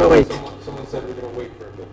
gotta wait. Someone said we're gonna wait for a bit.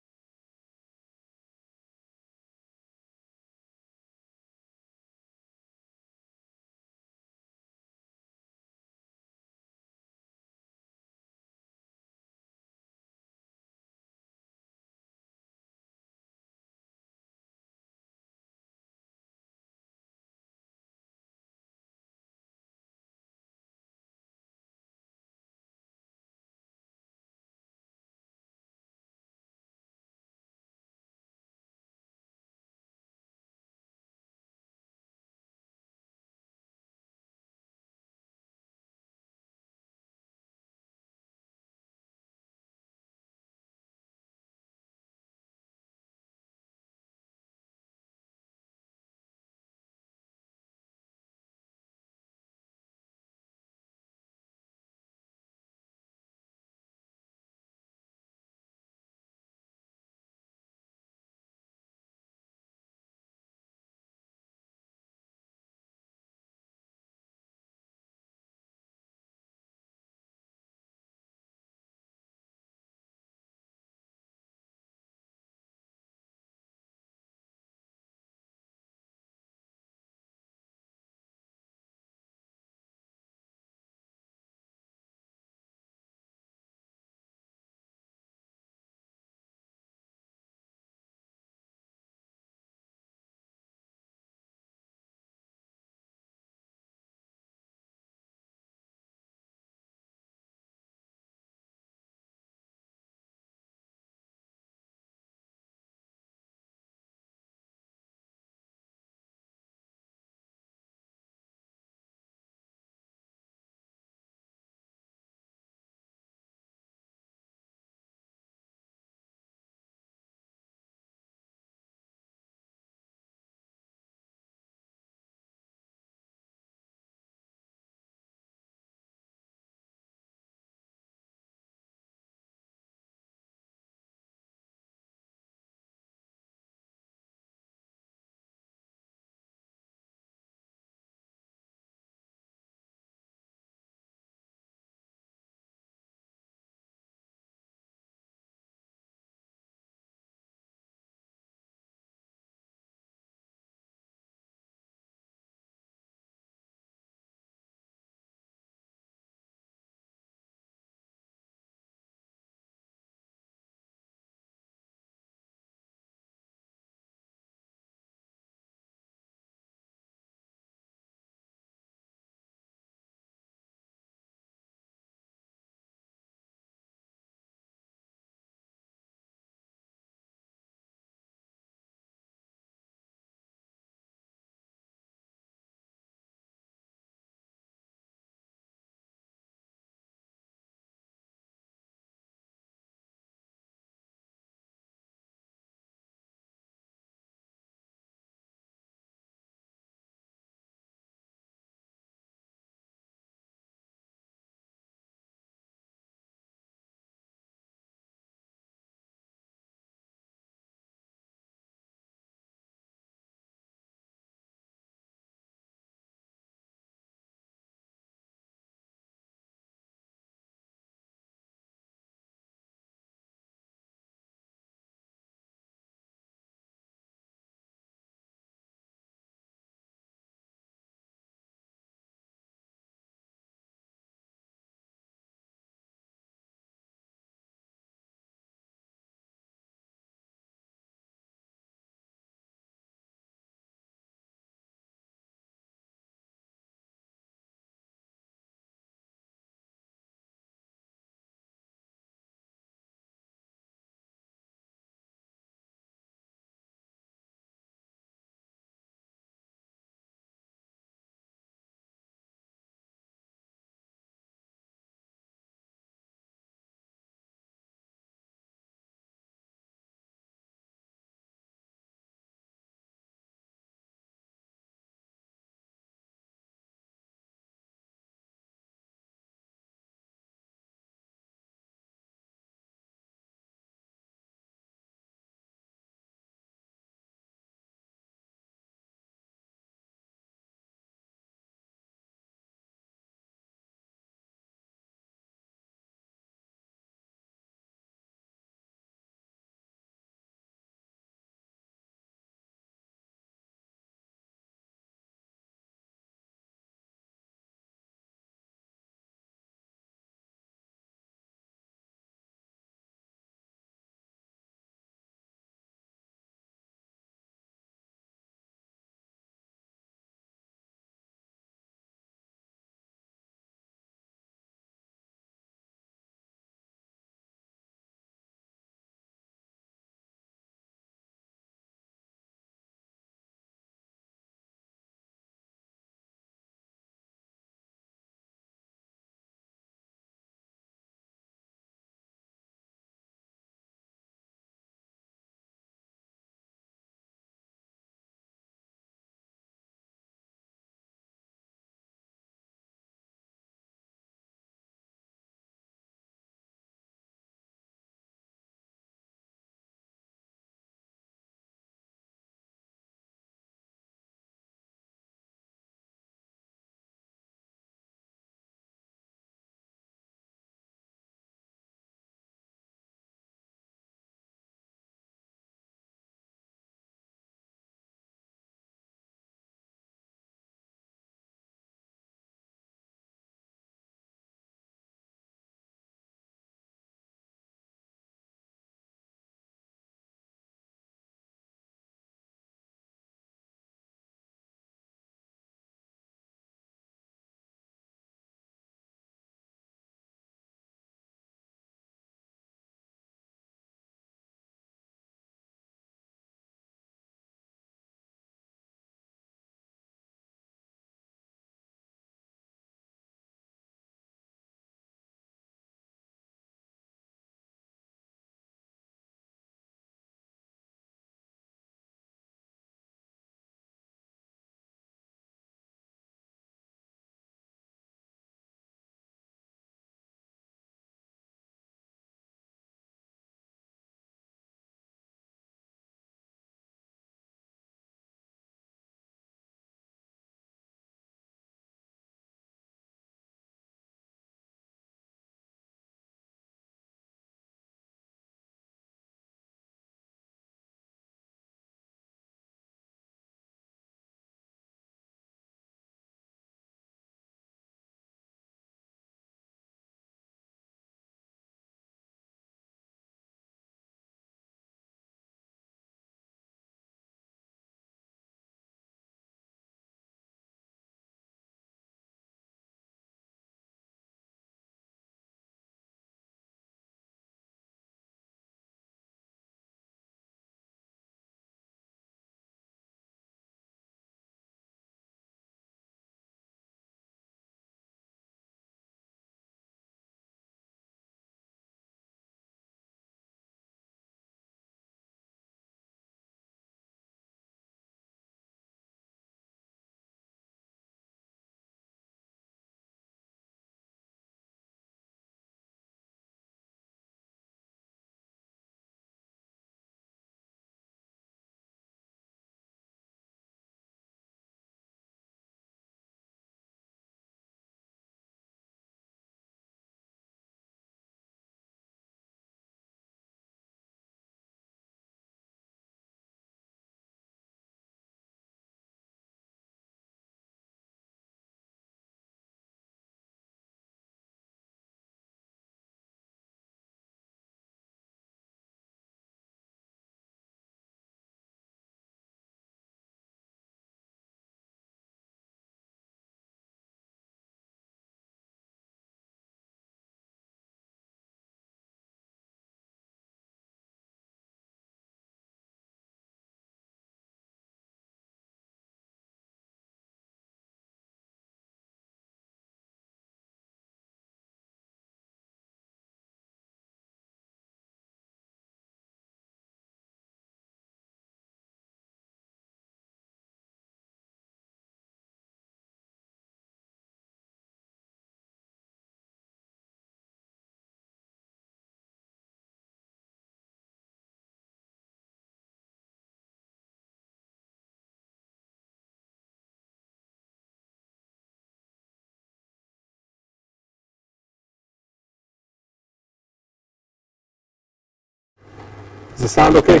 the sound okay?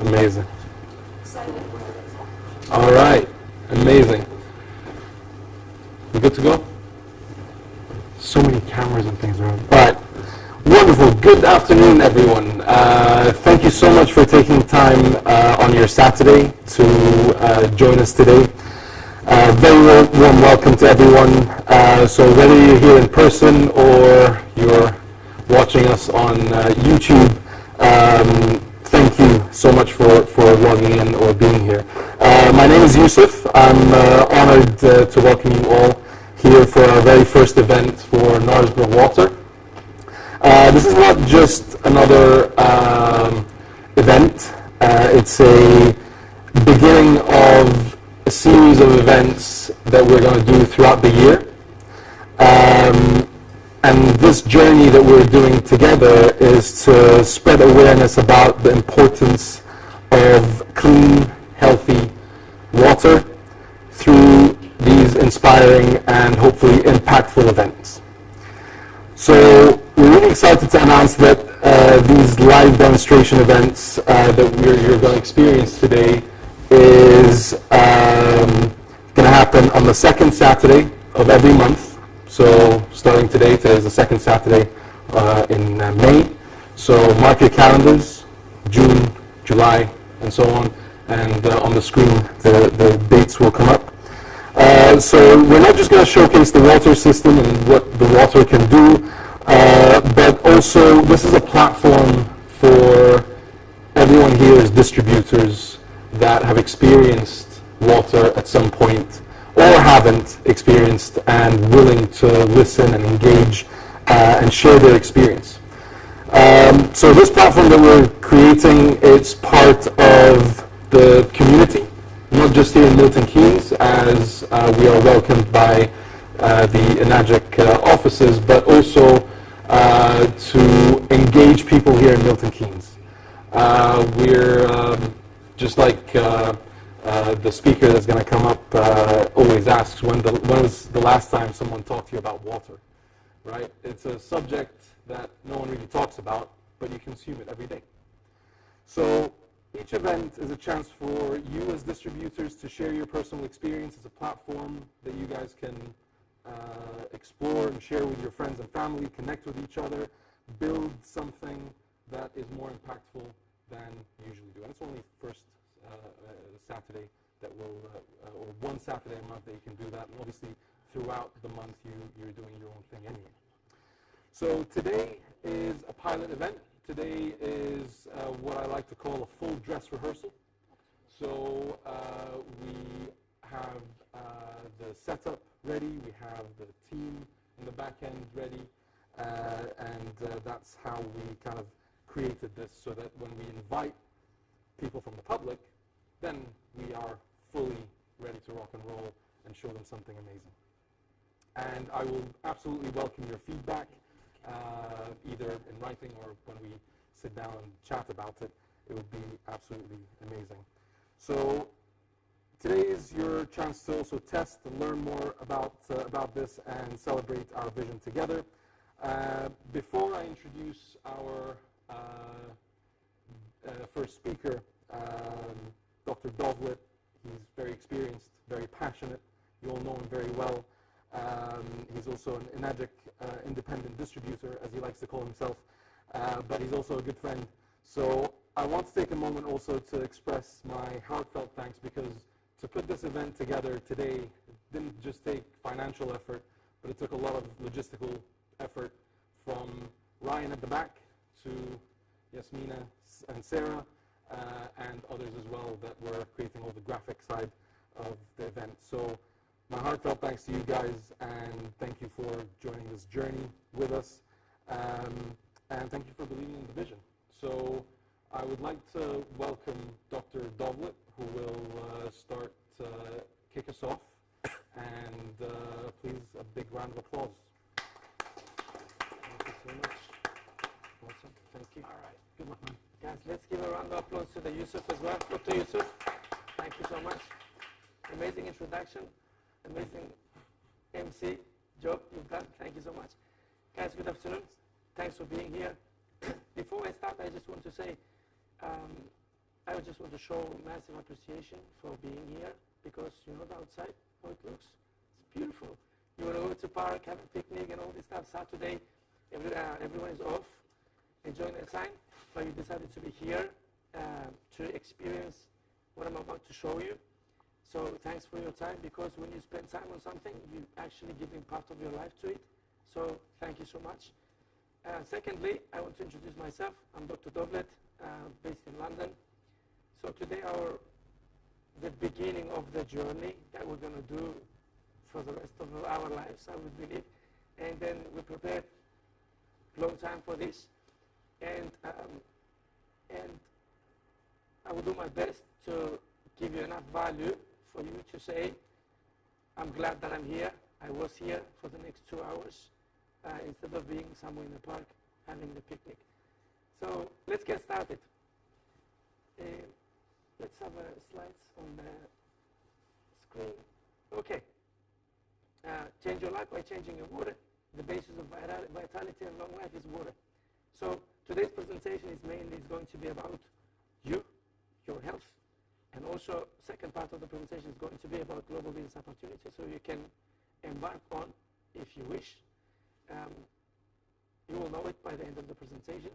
Amazing. All right, amazing. We good to go? So many cameras and things around. All right, wonderful. Good afternoon, everyone. Thank you so much for taking time on your Saturday to join us today. Very warm welcome to everyone. So whether you're here in person or you're watching us on YouTube, thank you so much for logging in or being here. My name is Youssef. I'm honored to welcome you all here for our very first event for Knaresborough Water. This is not just another event. It's a beginning of a series of events that we're going to do throughout the year. And this journey that we're doing together is to spread awareness about the importance of clean, healthy water through these inspiring and hopefully impactful events. So we're really excited to announce that these live demonstration events that you're going to experience today is going to happen on the second Saturday of every month. So starting today is the second Saturday in May. So mark your calendars, June, July, and so on. And on the screen, the dates will come up. So we're not just going to showcase the water system and what the water can do, but also this is a platform for everyone here as distributors that have experienced water at some point or haven't experienced and willing to listen and engage and share their experience. So this platform that we're creating, it's part of the community, not just here in Milton Keynes, as we are welcomed by the Enagic offices, but also to engage people here in Milton Keynes. We're just like the speaker that's going to come up always asks, when was the last time someone talked to you about water, right? It's a subject that no one really talks about, but you consume it every day. So each event is a chance for you as distributors to share your personal experience. It's a platform that you guys can explore and share with your friends and family, connect with each other, build something that is more impactful than you usually do. And it's only first Saturday that will, or one Saturday a month that you can do that. And obviously throughout the month you're doing your own thing anyway. So today is a pilot event. Today is what I like to call a full dress rehearsal. So we have the setup ready, we have the team in the back end ready, and that's how we kind of created this, so that when we invite people from the public, then we are fully ready to rock and roll and show them something amazing. And I will absolutely welcome your feedback, either in writing or when we sit down and chat about it. It would be absolutely amazing. So today is your chance to also test and learn more about this and celebrate our vision together. Before I introduce our first speaker, Dr. Dovlet, he's very experienced, very passionate. You all know him very well. He's also an Enagic independent distributor, as he likes to call himself, but he's also a good friend. So I want to take a moment also to express my heartfelt thanks, because to put this event together today didn't just take financial effort, but it took a lot of logistical effort, from Ryan at the back to Yasmina and Sarah, and others as well that were creating all the graphic side of the event. So my heartfelt thanks to you guys, and thank you for joining this journey with us, and thank you for believing in the vision. So I would like to welcome Dr. Dovlet, who will start kick us off, and please a big round of applause. Thank you so much. Awesome, thank you. All right, good luck, man. Guys, let's give a round of applause to the Youssef as well. Dr. Youssef, thank you so much. Amazing introduction, amazing MC job you've done. Thank you so much. Guys, good afternoon. Thanks for being here. Before I start, I just want to say, I just want to show massive appreciation for being here, because you know outside how it looks. It's beautiful. You want to go to park, have a picnic and all this stuff. Saturday, everyone is off, enjoying their time, but you decided to be here to experience what I'm about to show you. So thanks for your time, because when you spend time on something, you're actually giving part of your life to it. So thank you so much. Secondly, I want to introduce myself. I'm Dr. Dovlet, based in London. So today, the beginning of the journey that we're going to do for the rest of our lives, I would believe. And then we prepared a long time for this. And I will do my best to give you enough value for you to say, I'm glad that I'm here. I was here for the next 2 hours instead of being somewhere in the park having the picnic. So let's get started. Let's have slides on the screen. Okay. Change your life by changing your water. The basis of vitality and long life is water. So today's presentation is mainly going to be about you, your health, and also second part of the presentation is going to be about global business opportunity, so you can embark on if you wish. You will know it by the end of the presentation.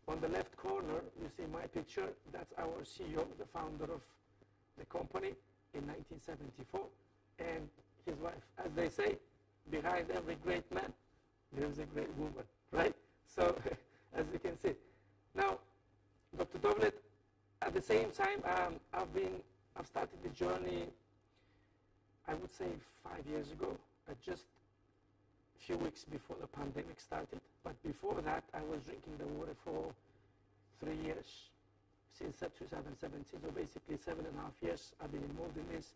On the left corner, you see my picture. That's our CEO, the founder of the company in 1974, and his wife. As they say, behind every great man, there is a great woman, right? So, as you can see. Now, Dr. Dovlet, at the same time, I've started the journey, I would say 5 years ago, just a few weeks before the pandemic started. But before that, I was drinking the water for 3 years, since 2017. So basically 7.5 years I've been involved in this.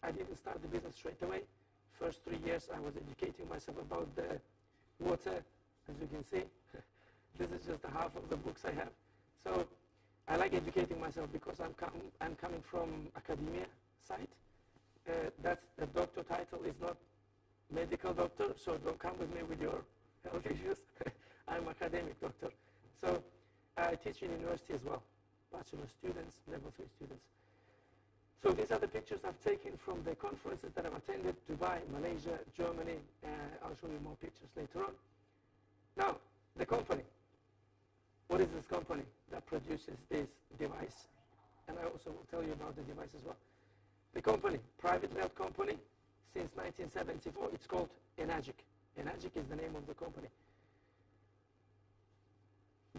I didn't start the business straight away. First 3 years I was educating myself about the water, as you can see. This is just the half of the books I have. So I like educating myself because I'm coming from academia side. That's the doctor title is not medical doctor, so don't come with me with your health issues. I'm academic doctor. So I teach in university as well, bachelor students, level 3 students. So these are the pictures I've taken from the conferences that I've attended, Dubai, Malaysia, Germany. I'll show you more pictures later on. Now, the company. What is this company that produces this device? And I also will tell you about the device as well. The company, privately held company, since 1974, it's called Enagic. Enagic is the name of the company.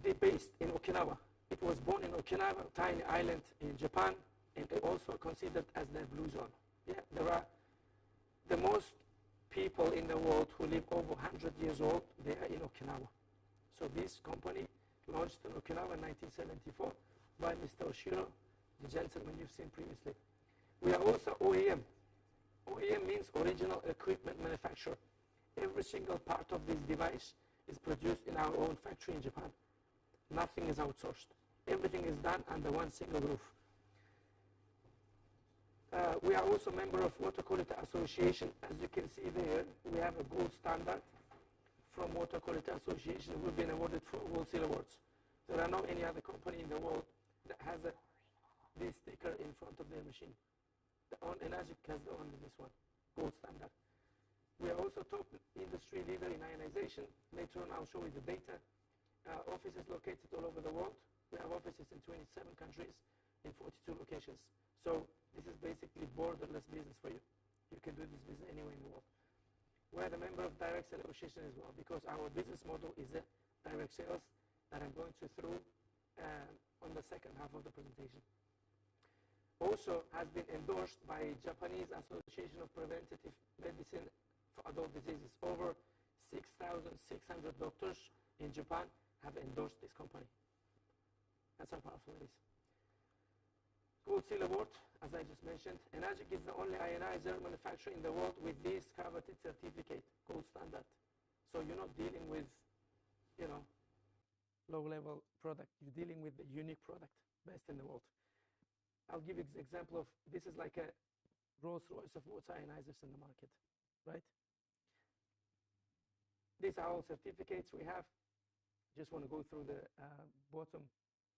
They're based in Okinawa. It was born in Okinawa, tiny island in Japan, and also considered as the blue zone. Yeah, there are the most people in the world who live over 100 years old, they are in Okinawa. So this company launched in Okinawa in 1974 by Mr. Oshiro, the gentleman you've seen previously. We are also OEM. OEM means original equipment manufacturer. Every single part of this device is produced in our own factory in Japan. Nothing is outsourced. Everything is done under one single roof. We are also a member of Water Quality Association. As you can see there, we have a gold standard from Water Quality Association. We've been awarded for Gold Seal Awards. There are no any other company in the world that has this sticker in front of their machine. Enagic has only this one, gold standard. We are also top industry leader in ionization. Later on, I'll show you the data. Offices located all over the world. We have offices in 27 countries in 42 locations. So this is basically borderless business for you. You can do this business anywhere in the world. We're the member of Direct Sale Association as well, because our business model is direct sales that I'm going to through on the second half of the presentation. Also has been endorsed by Japanese Association of Preventative Medicine for Adult Diseases. Over 6,600 doctors in Japan have endorsed this company. That's how powerful it is. Gold Seal Award, as I just mentioned. Enagic is the only ionizer manufacturer in the world with this coveted certificate, gold standard. So you're not dealing with, low-level product. You're dealing with the unique product, best in the world. I'll give you an example of, this is like a Rolls Royce of water ionizers in the market, right? These are all certificates we have. Just want to go through the bottom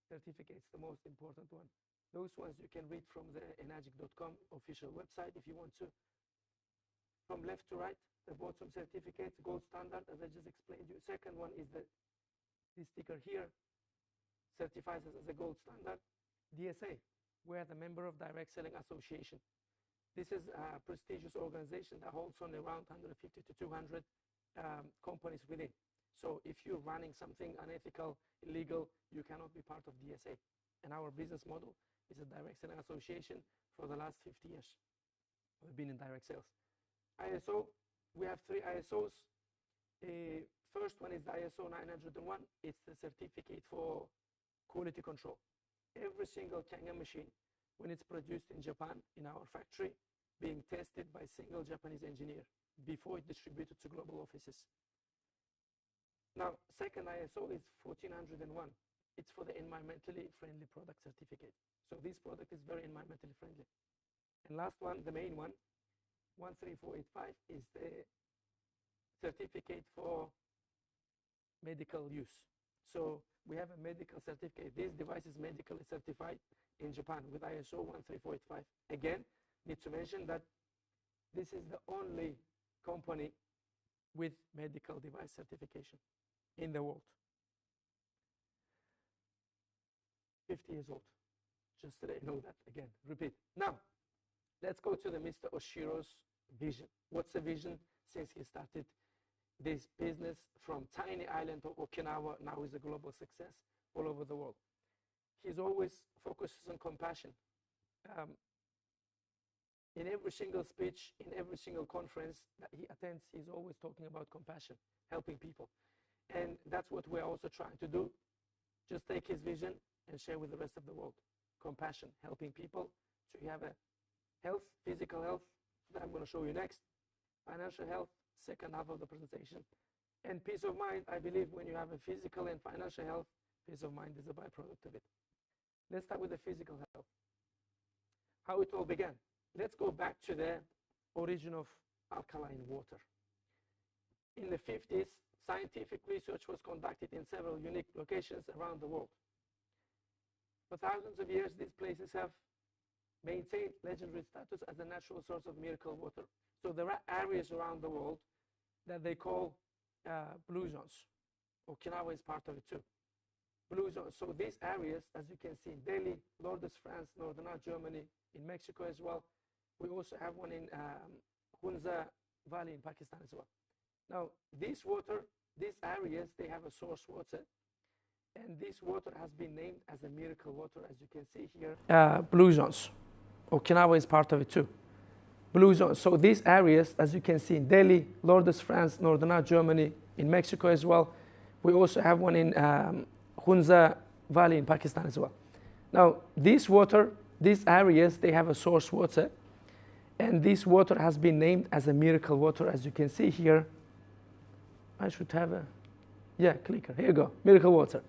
certificates, the most important one. Those ones you can read from the enagic.com official website if you want to. From left to right, the bottom certificates, gold standard, as I just explained you. Second one is this sticker here, certifies us as a gold standard. DSA, we're the member of Direct Selling Association. This is a prestigious organization that holds only around 150 to 200 companies within. So if you're running something unethical, illegal, you cannot be part of DSA. And our business model is a direct selling association for the last 50 years. We've been in direct sales. ISO, we have 3 ISOs. First one is the ISO 901. It's the certificate for quality control. Every single Kangen machine, when it's produced in Japan, in our factory, being tested by a single Japanese engineer before it distributed to global offices. Now, second ISO is 1401. It's for the environmentally friendly product certificate. So this product is very environmentally friendly. And last one, the main one, 13485, is the certificate for medical use. So we have a medical certificate. This device is medically certified in Japan with ISO 13485. Again, need to mention that this is the only company with medical device certification in the world. 50 years old. Just today, know that again, repeat. Now, let's go to the Mr. Oshiro's vision. What's the vision since he started this business from tiny island of Okinawa, now is a global success all over the world. He's always focuses on compassion. In every single speech, in every single conference that he attends, he's always talking about compassion, helping people. And that's what we're also trying to do. Just take his vision and share with the rest of the world. Compassion, helping people. So you have a health, physical health, that I'm going to show you next. Financial health, second half of the presentation. And peace of mind, I believe when you have a physical and financial health, peace of mind is a byproduct of it. Let's start with the physical health. How it all began. Let's go back to the origin of alkaline water. In the 50s, scientific research was conducted in several unique locations around the world. For thousands of years, these places have maintained legendary status as a natural source of miracle water. So there are areas around the world that they call blue zones. Okinawa is part of it too. Blue zones. So these areas, as you can see, in Delhi, Lourdes, France, Northern Germany, in Mexico as well. We also have one in Hunza Valley in Pakistan as well. Now, this water, these areas, they have a source water. And this water has been named as a miracle water, as you can see here. Blue zones. Okinawa is part of it too. Blue zones. So these areas, as you can see in Delhi, Lourdes, France, Northern Germany, in Mexico as well. We also have one in Hunza Valley in Pakistan as well. Now, this water, these areas, they have a source water. And this water has been named as a miracle water, as you can see here. I should have a, clicker. Here you go, miracle water.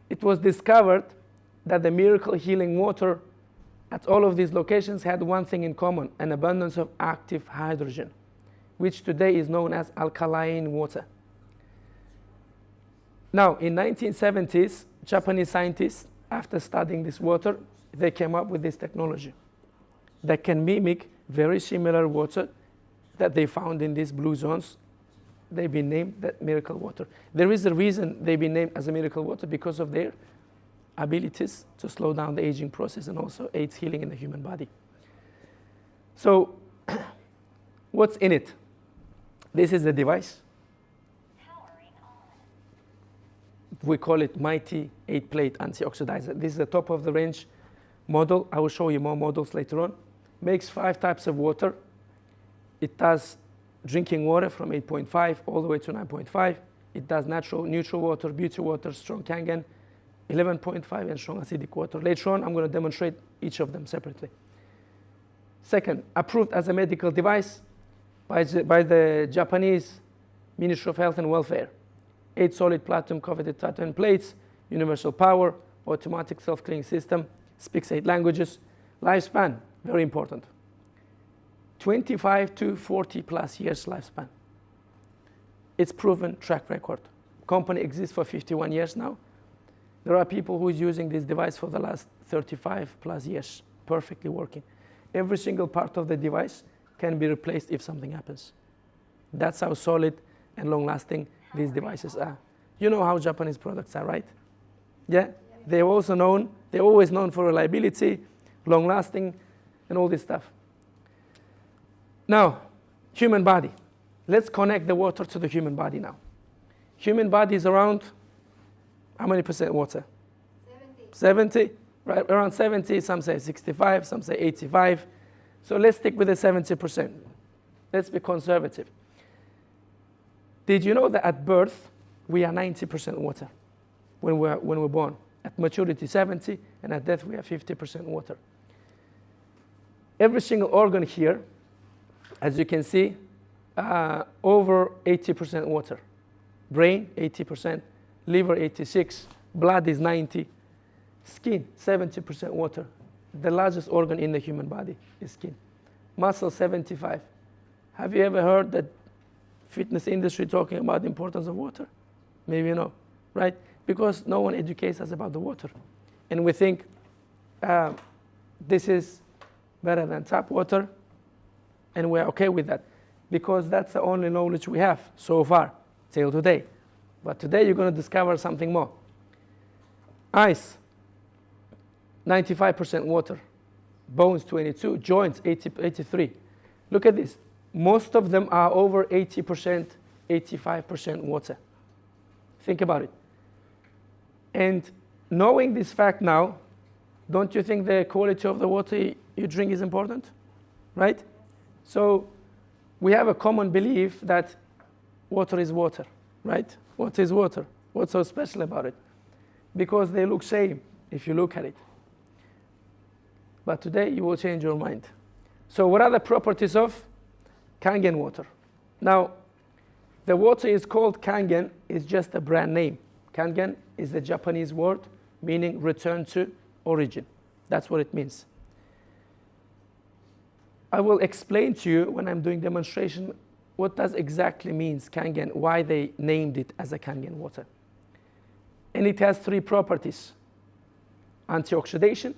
It was discovered that the miracle healing water at all of these locations had one thing in common, an abundance of active hydrogen, which today is known as alkaline water. Now, in 1970s, Japanese scientists, after studying this water, they came up with this technology that can mimic very similar water that they found in these blue zones. They've been named that miracle water. There is a reason they've been named as a miracle water, because of their abilities to slow down the aging process and also aids healing in the human body. So, what's in it? This is the device. We call it Mighty 8-plate antioxidizer. This is the top of the range model. I will show you more models later on. Makes 5 types of water. It does drinking water from 8.5 all the way to 9.5. It does natural, neutral water, beauty water, strong Kangen, 11.5, and strong acidic water. Later on, I'm going to demonstrate each of them separately. Second, approved as a medical device by the Japanese Ministry of Health and Welfare. 8 solid platinum coveted titan plates, universal power, automatic self-cleaning system, speaks 8 languages. Lifespan, very important. 25 to 40 plus years lifespan. It's proven track record. Company exists for 51 years now. There are people who is using this device for the last 35 plus years, perfectly working. Every single part of the device can be replaced if something happens. That's how solid and long-lasting these devices are. You know how Japanese products are, right? Yeah? They're always known for reliability, long-lasting, and all this stuff. Now, human body. Let's connect the water to the human body now. Human body is around, how many percent water? 70? Right, around 70, some say 65, some say 85. So let's stick with the 70%. Let's be conservative. Did you know that at birth, we are 90% water when we're born? At maturity, 70, and at death, we are 50% water. Every single organ here, as you can see, over 80% water. Brain, 80%, liver, 86, blood is 90, skin, 70% water. The largest organ in the human body is skin. Muscle, 75. Have you ever heard that fitness industry talking about the importance of water? Maybe no, right? Because no one educates us about the water. And we think this is better than tap water, and we're okay with that, because that's the only knowledge we have so far, till today. But today you're going to discover something more. Eyes, 95% water. Bones, 22. Joints, 83. Look at this. Most of them are over 80%, 85% water. Think about it. And knowing this fact now, don't you think the quality of the water you drink is important? Right? So we have a common belief that water is water, right? Water is water. What's so special about it? Because they look same if you look at it. But today you will change your mind. So what are the properties of Kangen water? Now, the water is called Kangen, it's just a brand name. Kangen is a Japanese word meaning return to origin. That's what it means. I will explain to you when I'm doing demonstration what does exactly means Kangen, why they named it as a Kangen water. And it has three properties: antioxidation,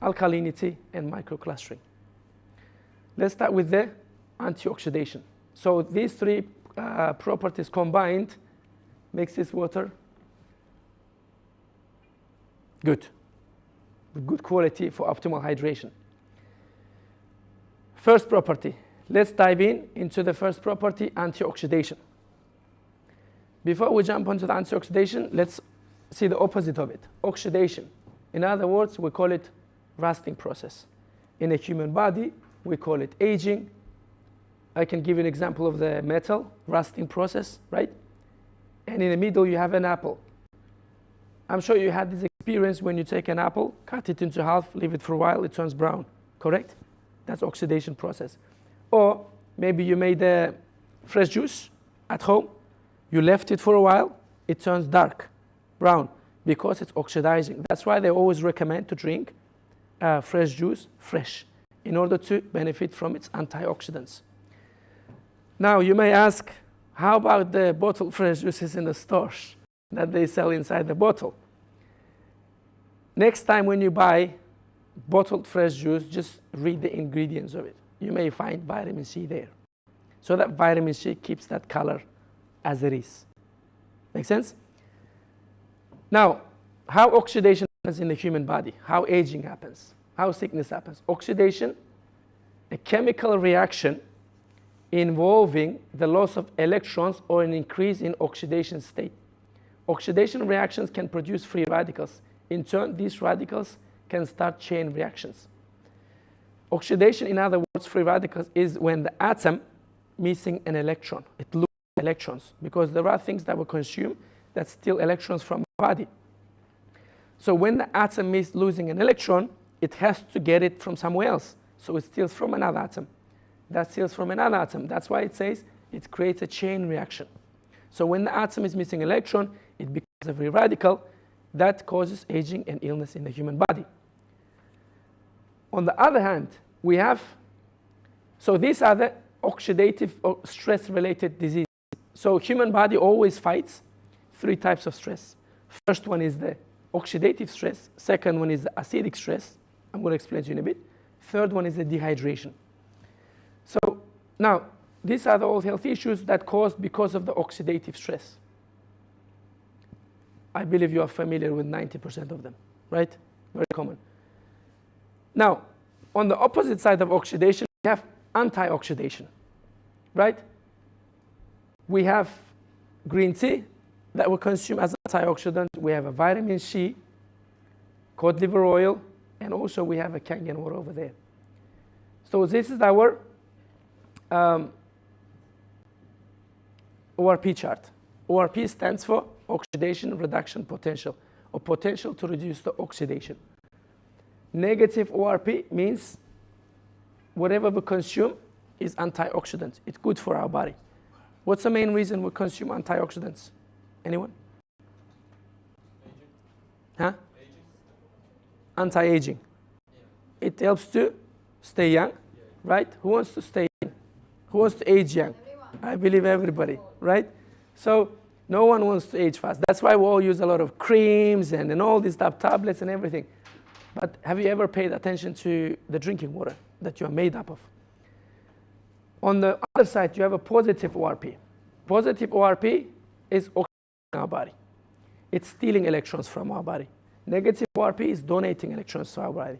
alkalinity, and microclustering. Let's start with the antioxidation. So these three properties combined makes this water good, with good quality for optimal hydration. First property. Let's dive into the first property, antioxidation. Before we jump onto the antioxidation, let's see the opposite of it, oxidation. In other words, we call it rusting process. In a human body, we call it aging. I can give you an example of the metal rusting process, right? And in the middle, you have an apple. I'm sure you had this experience when you take an apple, cut it into half, leave it for a while, it turns brown, correct? That's oxidation process. Or maybe you made a fresh juice at home, you left it for a while, it turns dark, brown, because it's oxidizing. That's why they always recommend to drink fresh juice fresh, in order to benefit from its antioxidants. Now you may ask, how about the bottled fresh juices in the stores that they sell inside the bottle? Next time when you buy bottled fresh juice, just read the ingredients of it. You may find vitamin C there. So that vitamin C keeps that color as it is. Make sense? Now, how oxidation happens in the human body, how aging happens, how sickness happens. Oxidation, a chemical reaction involving the loss of electrons or an increase in oxidation state. Oxidation reactions can produce free radicals. In turn, these radicals can start chain reactions. Oxidation, in other words, free radicals, is when the atom missing an electron. It loses electrons because there are things that we consume that steal electrons from our body. So when the atom is losing an electron, it has to get it from somewhere else. So it steals from another atom. That steals from another atom. That's why it says it creates a chain reaction. So when the atom is missing an electron, it becomes a free radical that causes aging and illness in the human body. On the other hand, we have, so these are the oxidative or stress-related diseases. So human body always fights 3 types of stress. First one is the oxidative stress. Second one is the acidic stress. I'm going to explain to you in a bit. Third one is the dehydration. So now, these are the all health issues that caused because of the oxidative stress. I believe you are familiar with 90% of them, right? Very common. Now, on the opposite side of oxidation, we have antioxidation, right? We have green tea that we consume as antioxidant. We have a vitamin C, cod liver oil, and also we have a Kangen water over there. So this is our ORP chart. ORP stands for oxidation reduction potential, or potential to reduce the oxidation. Negative ORP means whatever we consume is antioxidant. It's good for our body. What's the main reason we consume antioxidants? Anyone? Huh? Anti-aging. It helps to stay young, right? Who wants to stay young? Who wants to age young? I believe everybody, right? So no one wants to age fast. That's why we all use a lot of creams and all these tablets and everything. But have you ever paid attention to the drinking water that you are made up of? On the other side, you have a positive ORP. Positive ORP is oxygenating our body. It's stealing electrons from our body. Negative ORP is donating electrons to our body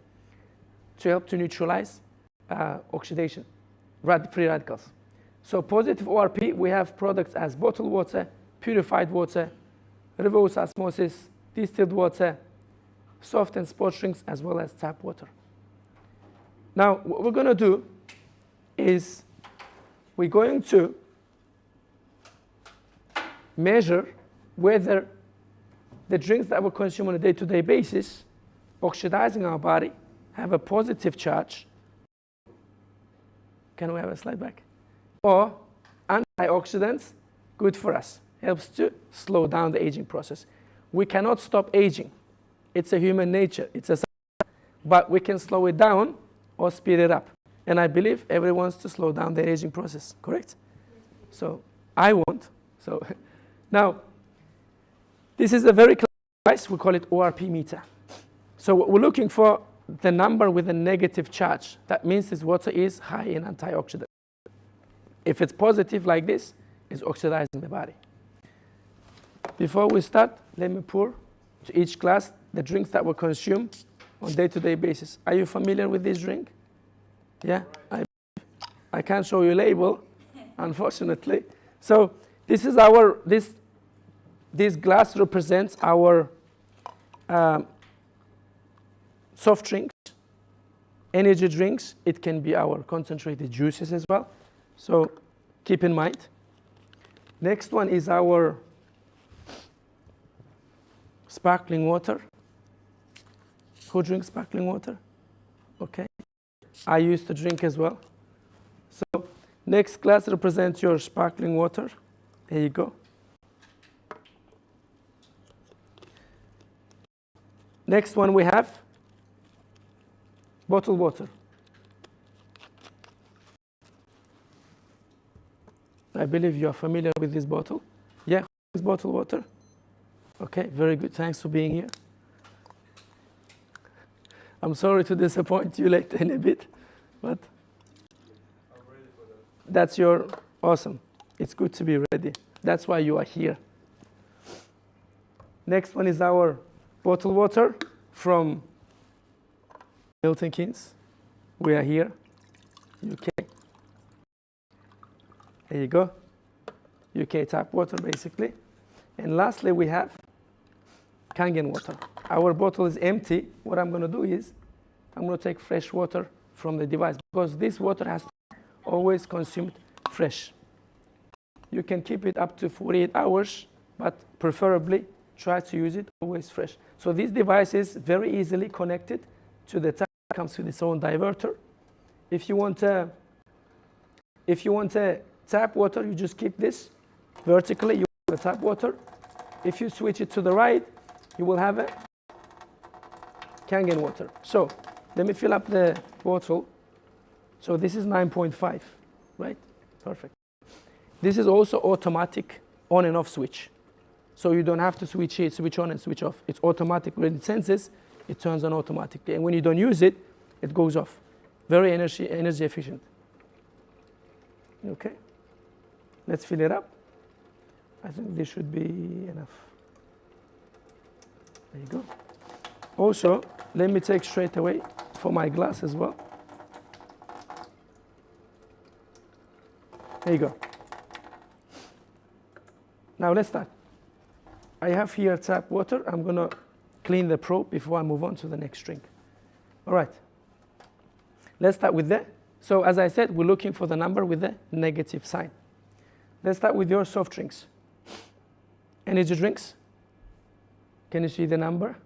to help to neutralize oxidation, free radicals. So positive ORP, we have products as bottled water, purified water, reverse osmosis, distilled water, soft and sports drinks, as well as tap water. Now, what we're going to do is we're going to measure whether the drinks that we consume on a day-to-day basis, oxidizing our body, have a positive charge. Can we have a slide back? Or antioxidants, good for us, helps to slow down the aging process. We cannot stop aging. It's a human nature. It's a but we can slow it down or speed it up. And I believe everyone wants to slow down the aging process, correct? So I won't. So now, this is a very clear device. We call it ORP meter. So we're looking for the number with a negative charge. That means this water is high in antioxidants. If it's positive like this, it's oxidizing the body. Before we start, let me pour to each class the drinks that we consume on day-to-day basis. Are you familiar with this drink? Yeah? I can't show you a label, unfortunately. So this is our, this glass represents our soft drinks, energy drinks. It can be our concentrated juices as well. So keep in mind. Next one is our sparkling water. Who drinks sparkling water? Okay. I used to drink as well. So next glass represents your sparkling water. There you go. Next one we have bottled water. I believe you are familiar with this bottle. Yeah, this bottled water. Okay, very good. Thanks for being here. I'm sorry to disappoint you late in a bit, but I'm ready for that. that's your awesome. It's good to be ready. That's why you are here. Next one is our bottled water from Milton, Keynes. We are here, UK. There you go. UK tap water, basically. And lastly, we have Kangen water. Our bottle is empty. What I'm going to do is I'm going to take fresh water from the device because this water has to be always consumed fresh. You can keep it up to 48 hours, but preferably try to use it always fresh. So this device is very easily connected to the tap. It comes with its own diverter. If you want a tap water, you just keep this vertically. You have the tap water. If you switch it to the right, you will have a Kangen water. So let me fill up the bottle. So this is 9.5, right? Perfect. This is also automatic on and off switch. So you don't have to switch it, switch on and switch off. It's automatic. When it senses, it turns on automatically. And when you don't use it, it goes off. Very energy efficient. Okay. Let's fill it up. I think this should be enough. There you go. Also, let me take straight away for my glass as well. There you go. Now let's start. I have here tap water. I'm going to clean the probe before I move on to the next drink. All right. Let's start with that. So as I said, we're looking for the number with the negative sign. Let's start with your soft drinks. Energy drinks. Can you see the number?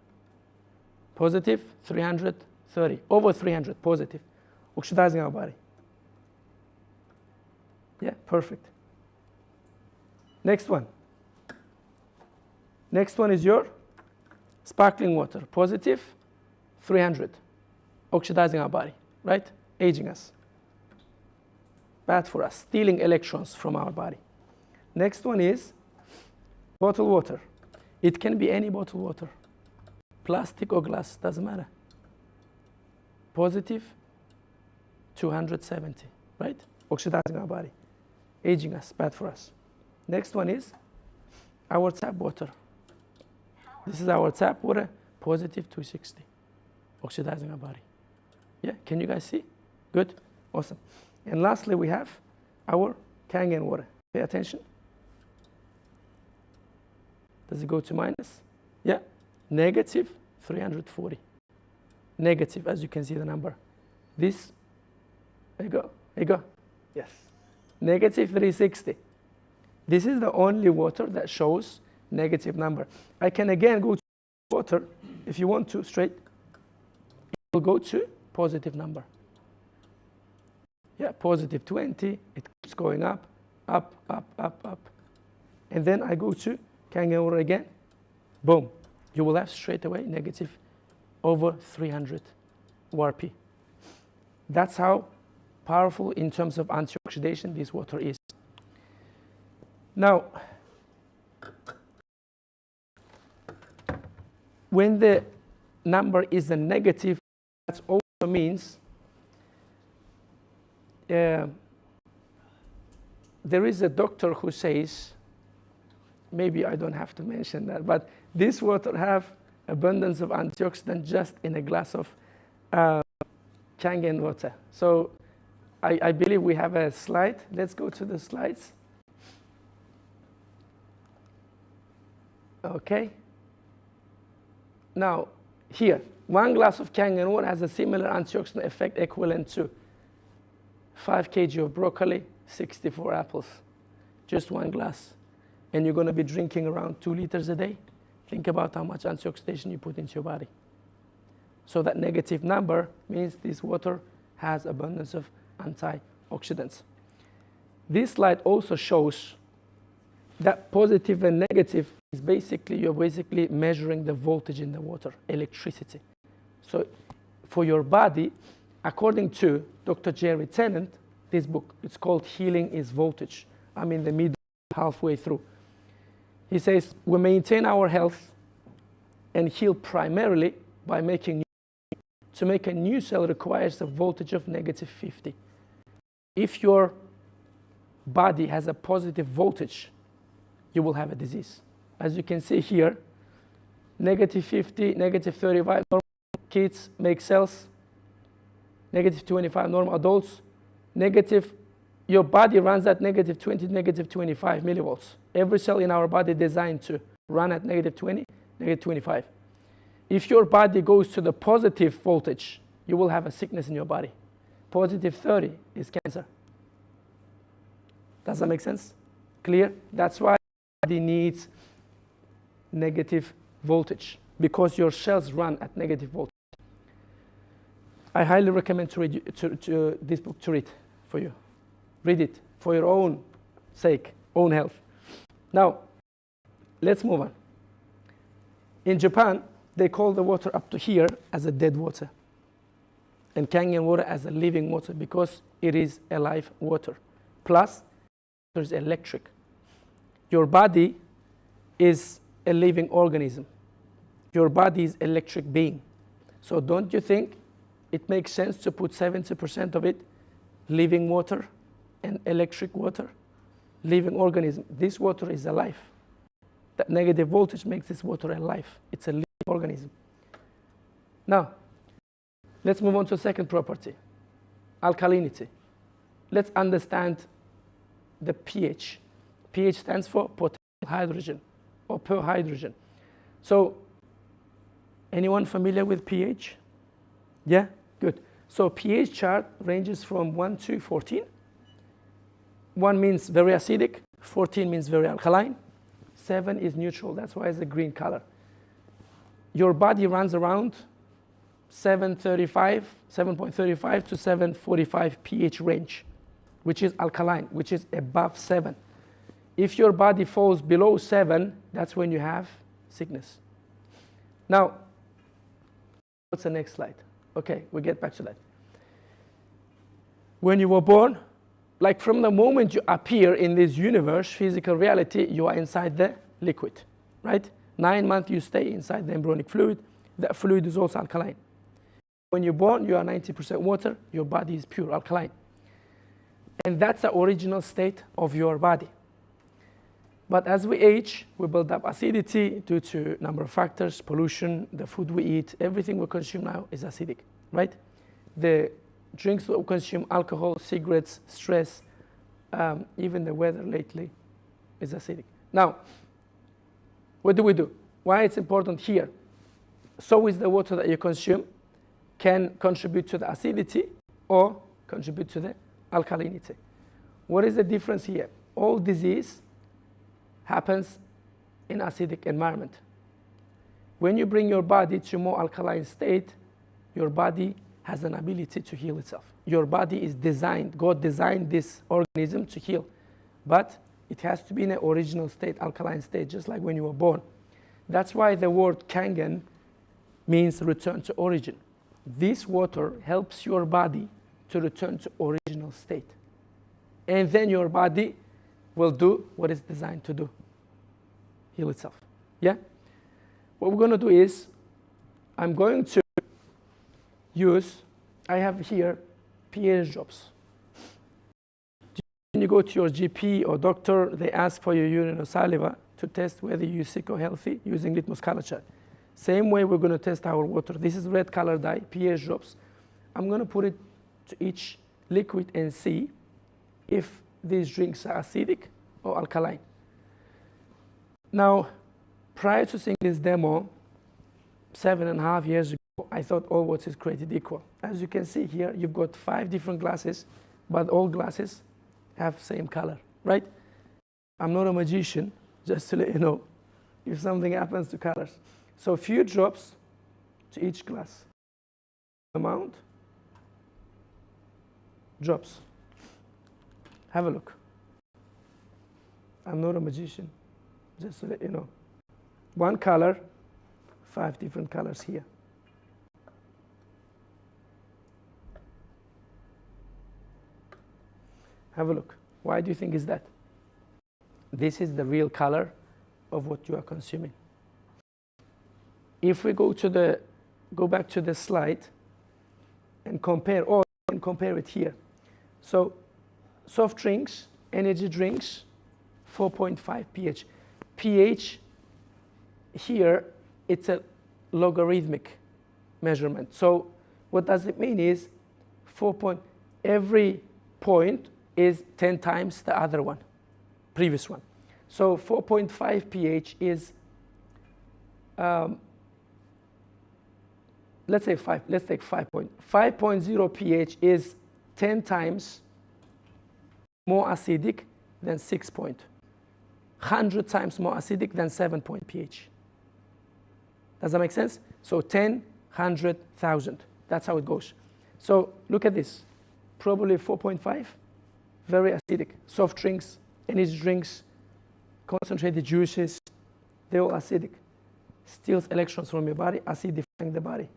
Positive 330. Over 300, positive. Oxidizing our body. Yeah, perfect. Next one. Next one is your sparkling water. Positive 300. Oxidizing our body, right? Aging us. Bad for us, stealing electrons from our body. Next one is bottled water. It can be any bottled water. Plastic or glass, doesn't matter. Positive 270, right? Oxidizing our body. Aging us, bad for us. Next one is our tap water. This is our tap water, positive 260. Oxidizing our body. Yeah, can you guys see? Good, awesome. And lastly, we have our Kangen water. Pay attention. Does it go to minus? Yeah, negative 340. Negative, as you can see the number. This, there you go, there you go. Yes, negative 360. This is the only water that shows negative number. I can again go to water, if you want to, straight. It will go to positive number. Yeah, positive 20, it keeps going up, up, up, up, up. And then I go to Kangen water again, boom. You will have straight away negative over 300 WRP. That's how powerful in terms of antioxidation this water is. Now, when the number is a negative, that also means there is a doctor who says, maybe I don't have to mention that, but this water have abundance of antioxidant just in a glass of Kangen water. So I believe we have a slide. Let's go to the slides. Okay. Now, here, 1 glass of Kangen water has a similar antioxidant effect equivalent to 5 kg of broccoli, 64 apples. Just 1 glass. And you're going to be drinking around 2 liters a day. Think about how much antioxidation you put into your body. So that negative number means this water has abundance of antioxidants. This slide also shows that positive and negative is basically, you're basically measuring the voltage in the water, electricity. So for your body, according to Dr. Jerry Tennant, this book, it's called Healing is Voltage. I'm in the middle, halfway through. He says, we maintain our health and heal primarily by making new cells. To make a new cell requires a voltage of negative 50. If your body has a positive voltage, you will have a disease. As you can see here, negative 50, negative 35, normal kids make cells, negative 25, normal adults, negative, your body runs at negative 20, negative 25 millivolts. Every cell in our body designed to run at negative 20, negative 25. If your body goes to the positive voltage, you will have a sickness in your body. Positive 30 is cancer. Does that make sense? Clear? That's why your body needs negative voltage, because your cells run at negative voltage. I highly recommend to read this book to read for you. Read it for your own sake, own health. Now, let's move on. In Japan, they call the water up to here as a dead water, and Kangen water as a living water because it is alive water. Plus, is electric. Your body is a living organism. Your body is electric being. So don't you think it makes sense to put 70% of it living water and electric water? Living organism. This water is alive. That negative voltage makes this water alive. It's a living organism. Now, let's move on to the second property, alkalinity. Let's understand the pH. pH stands for potential hydrogen or per hydrogen. So, anyone familiar with pH? Yeah? Good. So pH chart ranges from 1 to 14. 1 means very acidic, 14 means very alkaline, 7 is neutral, that's why it's a green color. Your body runs around 7.35 to 7.45 pH range, which is alkaline, which is above 7. If your body falls below 7, that's when you have sickness. Now, what's the next slide? Okay, we'll get back to that. When you were born, like from the moment you appear in this universe, physical reality, you are inside the liquid, right? 9 months you stay inside the embryonic fluid. That fluid is also alkaline. When you're born, you are 90% water. Your body is pure alkaline. And that's the original state of your body. But as we age, we build up acidity due to a number of factors, pollution, the food we eat, everything we consume now is acidic, right? The drinks that we consume, alcohol, cigarettes, stress, even the weather lately is acidic. Now, what do we do? Why it's important here? So is the water that you consume can contribute to the acidity or contribute to the alkalinity. What is the difference here? All disease happens in acidic environment. When you bring your body to a more alkaline state, your body has an ability to heal itself. Your body is designed, God designed this organism to heal, but it has to be in an original state, alkaline state, just like when you were born. That's why the word Kangen means return to origin. This water helps your body to return to original state. And then your body will do what it's designed to do, heal itself. Yeah? What we're going to do is, I'm going to I have here pH drops. When you go to your GP or doctor, they ask for your urine or saliva to test whether you're sick or healthy using litmus color chart. Same way we're going to test our water. This is red color dye, pH drops. I'm going to put it to each liquid and see if these drinks are acidic or alkaline. Now, prior to seeing this demo, 7.5 years ago, I thought all water is created equal. As you can see here, you've got 5 different glasses, but all glasses have same color, right? I'm not a magician, just to let you know if something happens to colors. So a few drops to each glass. Amount, drops. Have a look. I'm not a magician, just to let you know. 1 color, 5 different colors here. Have a look. Why do you think is that? This is the real color of what you are consuming. If we go back to the slide and compare, or you can compare it here. So soft drinks, energy drinks, 4.5 pH. pH here, it's a logarithmic measurement. So what does it mean is every point is 10 times the other one, previous one. So 4.5 pH is, let's take 5.0 pH is 10 times more acidic than 6 point, 100 times more acidic than 7 point pH. Does that make sense? So 10, 100, 1,000. That's how it goes. So look at this. Probably 4.5, very acidic. Soft drinks, energy drinks, concentrated juices, they're all acidic. Steals electrons from your body, acidifying the body.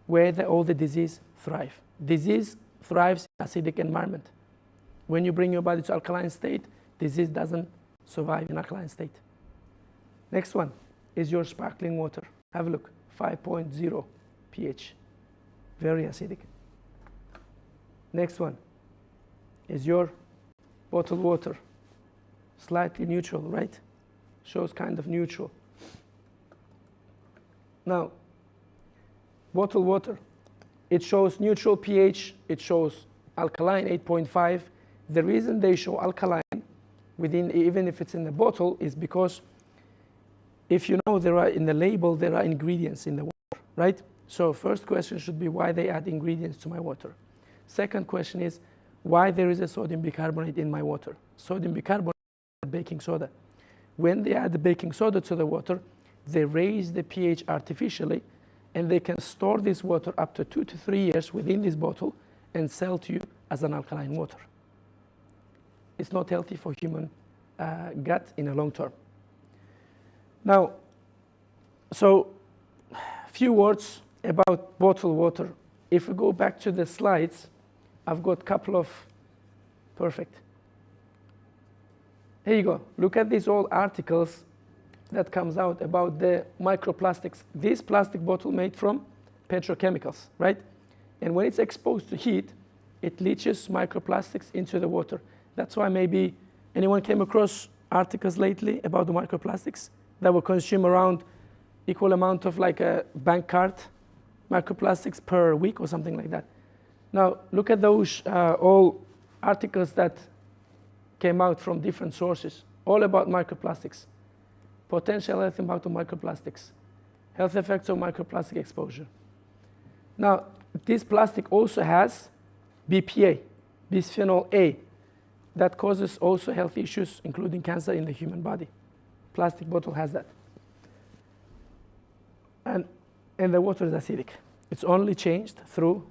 Where all the disease thrive. Disease thrives in acidic environment. When you bring your body to alkaline state, disease doesn't survive in alkaline state. Next one is your sparkling water. Have a look, 5.0 pH, very acidic. Next one is your bottled water, slightly neutral, right? Shows kind of neutral. Now, bottled water, it shows neutral pH, it shows alkaline 8.5. The reason they show alkaline within, even if it's in the bottle, is because if you know there are in the label, there are ingredients in the water, right? So first question should be why they add ingredients to my water. Second question is why there is a sodium bicarbonate in my water. Sodium bicarbonate is baking soda. When they add the baking soda to the water, they raise the pH artificially, and they can store this water up to 2 to 3 years within this bottle and sell to you as an alkaline water. It's not healthy for human gut in the long term. Now, so few words about bottled water. If we go back to the slides, I've got a couple of, perfect. Here you go. Look at these old articles that comes out about the microplastics. This plastic bottle made from petrochemicals, right? And when it's exposed to heat, it leaches microplastics into the water. That's why maybe anyone came across articles lately about the microplastics that will consume around equal amount of like a bank card microplastics per week or something like that. Now, look at those all articles that came out from different sources, all about microplastics. Potential health impact of microplastics, health effects of microplastic exposure. Now, this plastic also has BPA, bisphenol A, that causes also health issues, including cancer in the human body. Plastic bottle has that. And the water is acidic. It's only changed through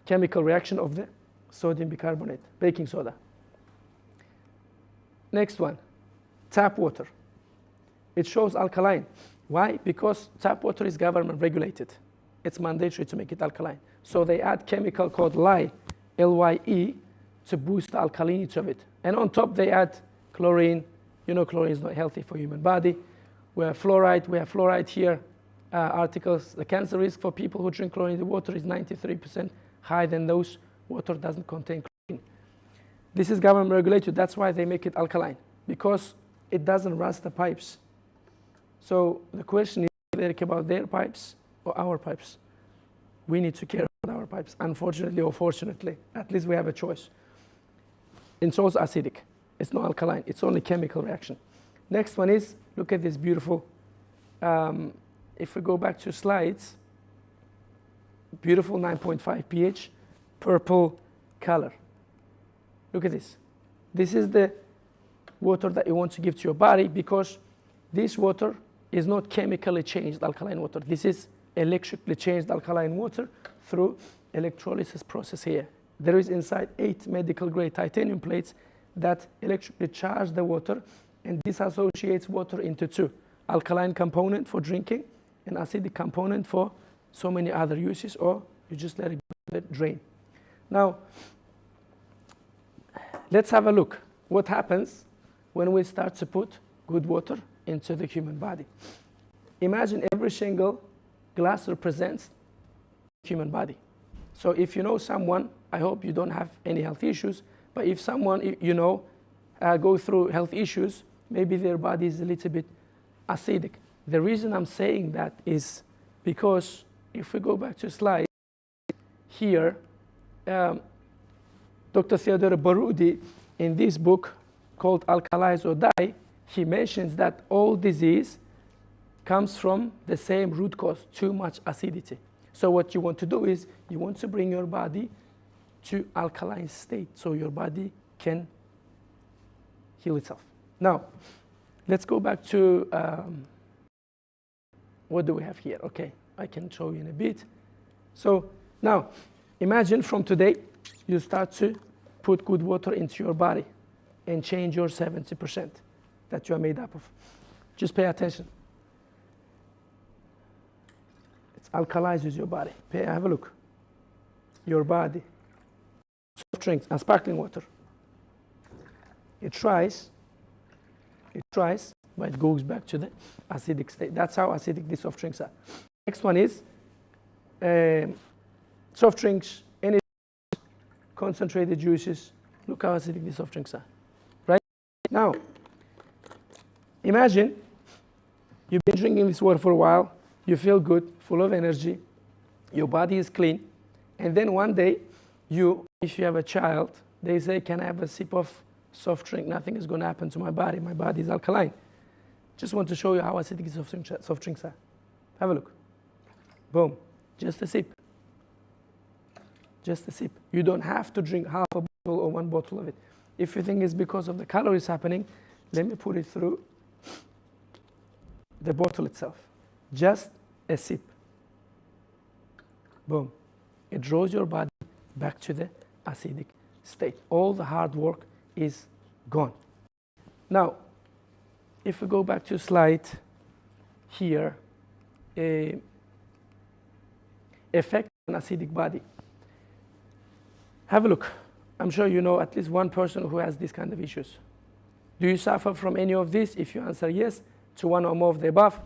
chemical reaction of the sodium bicarbonate, baking soda. Next one, tap water. It shows alkaline. Why? Because tap water is government regulated. It's mandatory to make it alkaline. So they add chemical called lye, L-Y-E, to boost the alkalinity of it. And on top they add chlorine. You know chlorine is not healthy for human body. We have fluoride here. Articles, the cancer risk for people who drink chlorinated water is 93% higher than those water doesn't contain chlorine. This is government regulated. That's why they make it alkaline, because it doesn't rust the pipes. So the question is, do they care about their pipes or our pipes? We need to care about our pipes, unfortunately or fortunately. At least we have a choice. It's also acidic. It's not alkaline. It's only chemical reaction. Next one is, look at this beautiful, if we go back to slides, beautiful 9.5 pH, purple color. Look at this. This is the water that you want to give to your body, because this water is not chemically changed alkaline water. This is electrically changed alkaline water through electrolysis process here. There is inside 8 medical grade titanium plates that electrically charge the water and disassociates water into 2. Alkaline component for drinking and acidic component for so many other uses, or you just let it drain. Now, let's have a look. What happens when we start to put good water into the human body? Imagine every single glass represents the human body. So if you know someone, I hope you don't have any health issues, but if someone you know go through health issues, maybe their body is a little bit acidic. The reason I'm saying that is because if we go back to slide here, Dr. Theodore Barudi, in this book called Alkalize or Die, he mentions that all disease comes from the same root cause, too much acidity. So what you want to do is you want to bring your body to alkaline state so your body can heal itself. Now, let's go back to what do we have here? Okay, I can show you in a bit. So now, imagine from today, you start to put good water into your body and change your 70% that you are made up of. Just pay attention. It alkalizes your body. Have a look. Your body. Soft drinks and sparkling water. It tries, but it goes back to the acidic state. That's how acidic these soft drinks are. Next one is soft drinks, energy, concentrated juices. Look how acidic these soft drinks are. Right? Now, imagine you've been drinking this water for a while, you feel good, full of energy, your body is clean, and then one day, if you have a child, they say, can I have a sip of soft drink? Nothing is going to happen to my body. My body is alkaline. Just want to show you how acidic soft drinks are. Have a look. Boom. Just a sip. Just a sip. You don't have to drink half a bottle or one bottle of it. If you think it's because of the calories happening, let me put it through the bottle itself. Just a sip. Boom. It draws your body back to the acidic state. All the hard work is gone. Now, if we go back to slide here, effect on acidic body. Have a look. I'm sure you know at least one person who has these kind of issues. Do you suffer from any of this? If you answer yes to one or more of the above,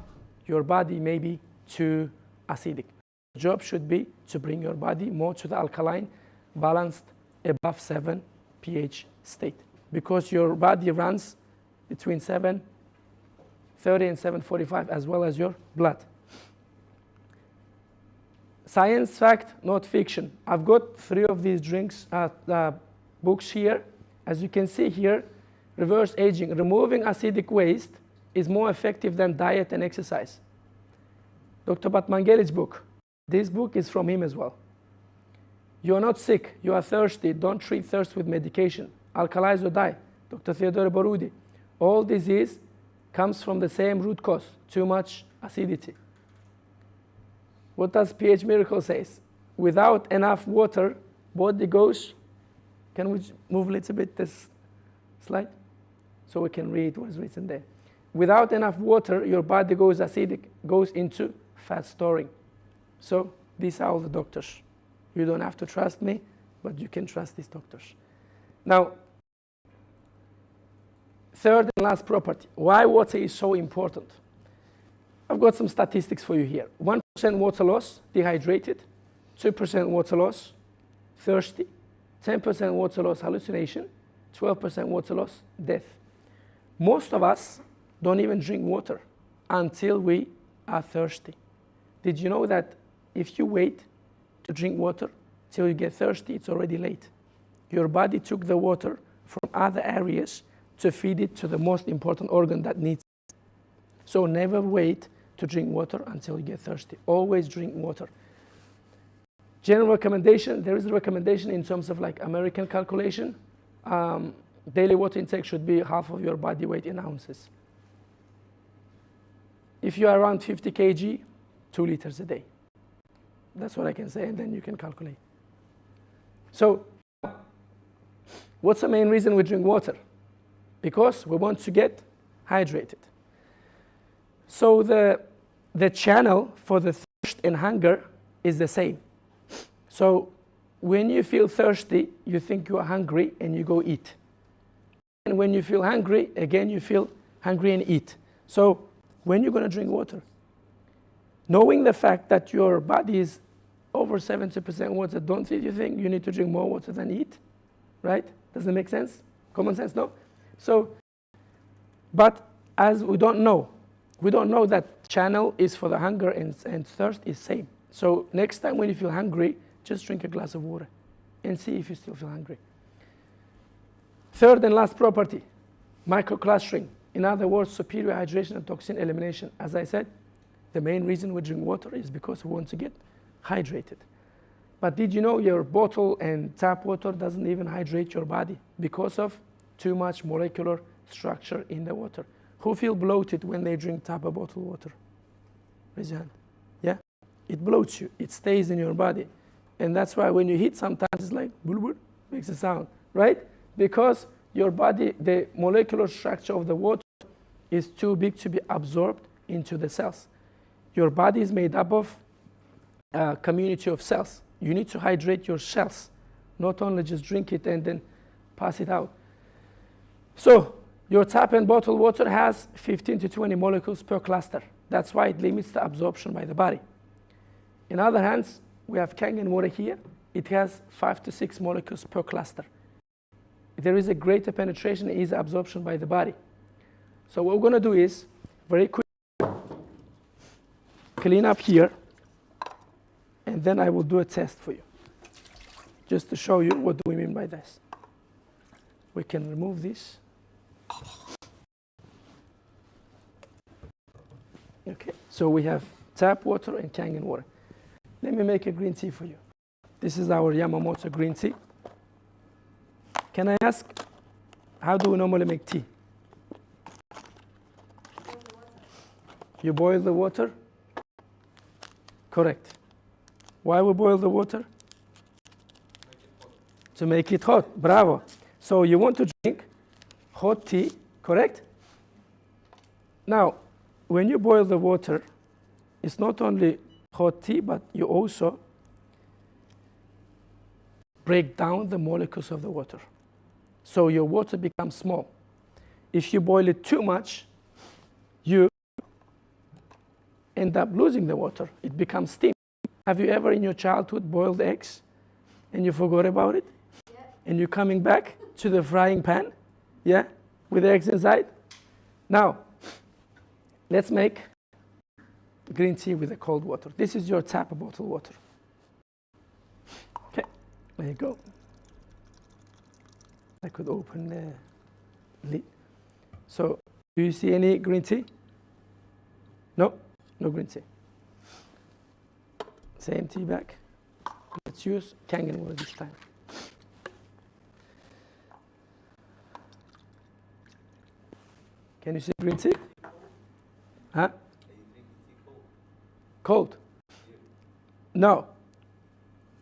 your body may be too acidic. The job should be to bring your body more to the alkaline, balanced, above 7 pH state. Because your body runs between 730 and 745 as well as your blood. Science fact, not fiction. I've got 3 of these books here. As you can see here, reverse aging, removing acidic waste is more effective than diet and exercise. Dr. Batmangel's book. This book is from him as well. You are not sick, you are thirsty. Don't treat thirst with medication. Alkalize or die. Dr. Theodore Borudi. All disease comes from the same root cause, too much acidity. What does pH Miracle says? Without enough water, body goes. Can we move a little bit this slide? So we can read what is written there. Without enough water, your body goes acidic, goes into fat storing. So these are all the doctors. You don't have to trust me, but you can trust these doctors. Now, third and last property. Why water is so important? I've got some statistics for you here. 1% water loss, dehydrated. 2% water loss, thirsty. 10% water loss, hallucination. 12% water loss, death. Most of us don't even drink water until we are thirsty. Did you know that if you wait to drink water till you get thirsty, it's already late? Your body took the water from other areas to feed it to the most important organ that needs it. So never wait to drink water until you get thirsty. Always drink water. General recommendation, there is a recommendation in terms of like American calculation. Daily water intake should be half of your body weight in ounces. If you are around 50 kg, 2 liters a day. That's what I can say, and then you can calculate. So, what's the main reason we drink water? Because we want to get hydrated. So the channel for the thirst and hunger is the same. So when you feel thirsty, you think you are hungry and you go eat. And when you feel hungry, again you feel hungry and eat. So when you're going to drink water, knowing the fact that your body is over 70% water, don't you think you need to drink more water than eat? Right? Does that make sense? Common sense, no? So, but as we don't know that channel is for the hunger and thirst is same. So next time when you feel hungry, just drink a glass of water and see if you still feel hungry. Third and last property, microclustering. In other words, superior hydration and toxin elimination. As I said, the main reason we drink water is because we want to get hydrated. But did you know your bottle and tap water doesn't even hydrate your body because of too much molecular structure in the water? Who feel bloated when they drink tap or bottled water? Raise your hand. Yeah? It bloats you. It stays in your body. And that's why when you eat, sometimes it's like, bulbul, makes a sound, right? Because your body, the molecular structure of the water is too big to be absorbed into the cells. Your body is made up of a community of cells. You need to hydrate your cells, not only just drink it and then pass it out. So your tap and bottled water has 15 to 20 molecules per cluster. That's why it limits the absorption by the body. In other hands, we have Kangen water here. It has 5 to 6 molecules per cluster. There is a greater penetration and easy absorption by the body. So what we're going to do is, very quick, clean up here, and then I will do a test for you, just to show you what do we mean by this. We can remove this. Okay, so we have tap water and Kangen water. Let me make a green tea for you. This is our Yamamoto green tea. Can I ask, how do we normally make tea? You boil the water? Correct. Why we boil the water? To make it hot. Bravo. So you want to drink hot tea, correct? Now, when you boil the water, it's not only hot tea, but you also break down the molecules of the water. So your water becomes small. If you boil it too much, you end up losing the water. It becomes steam. Have you ever in your childhood boiled eggs and you forgot about it? Yeah. And you're coming back to the frying pan, yeah, with eggs inside? Now, let's make green tea with the cold water. This is your tap bottled water. Okay, there you go. I could open the lid. So, do you see any green tea? No? No green tea. Same tea bag. Let's use Kangen water this time. Can you see green tea? Huh? Cold? No.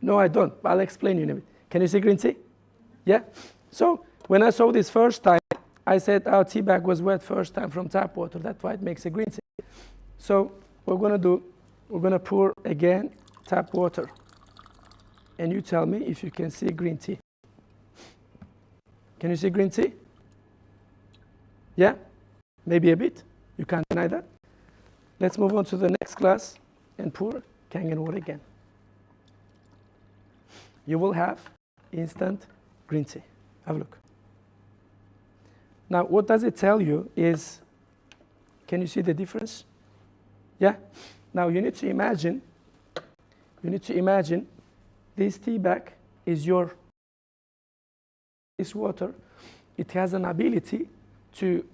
No, I don't. I'll explain you in a bit. Can you see green tea? Yeah? So, when I saw this first time, I said our tea bag was wet first time from tap water. That's why it makes a green tea. So, what we're going to do, we're going to pour again tap water. And you tell me if you can see green tea. Can you see green tea? Yeah? Maybe a bit. You can't deny that. Let's move on to the next glass and pour Kangen water again. You will have instant green tea. Have a look. Now, what does it tell you is, can you see the difference? Yeah? Now, you need to imagine this tea bag is this water. It has an ability to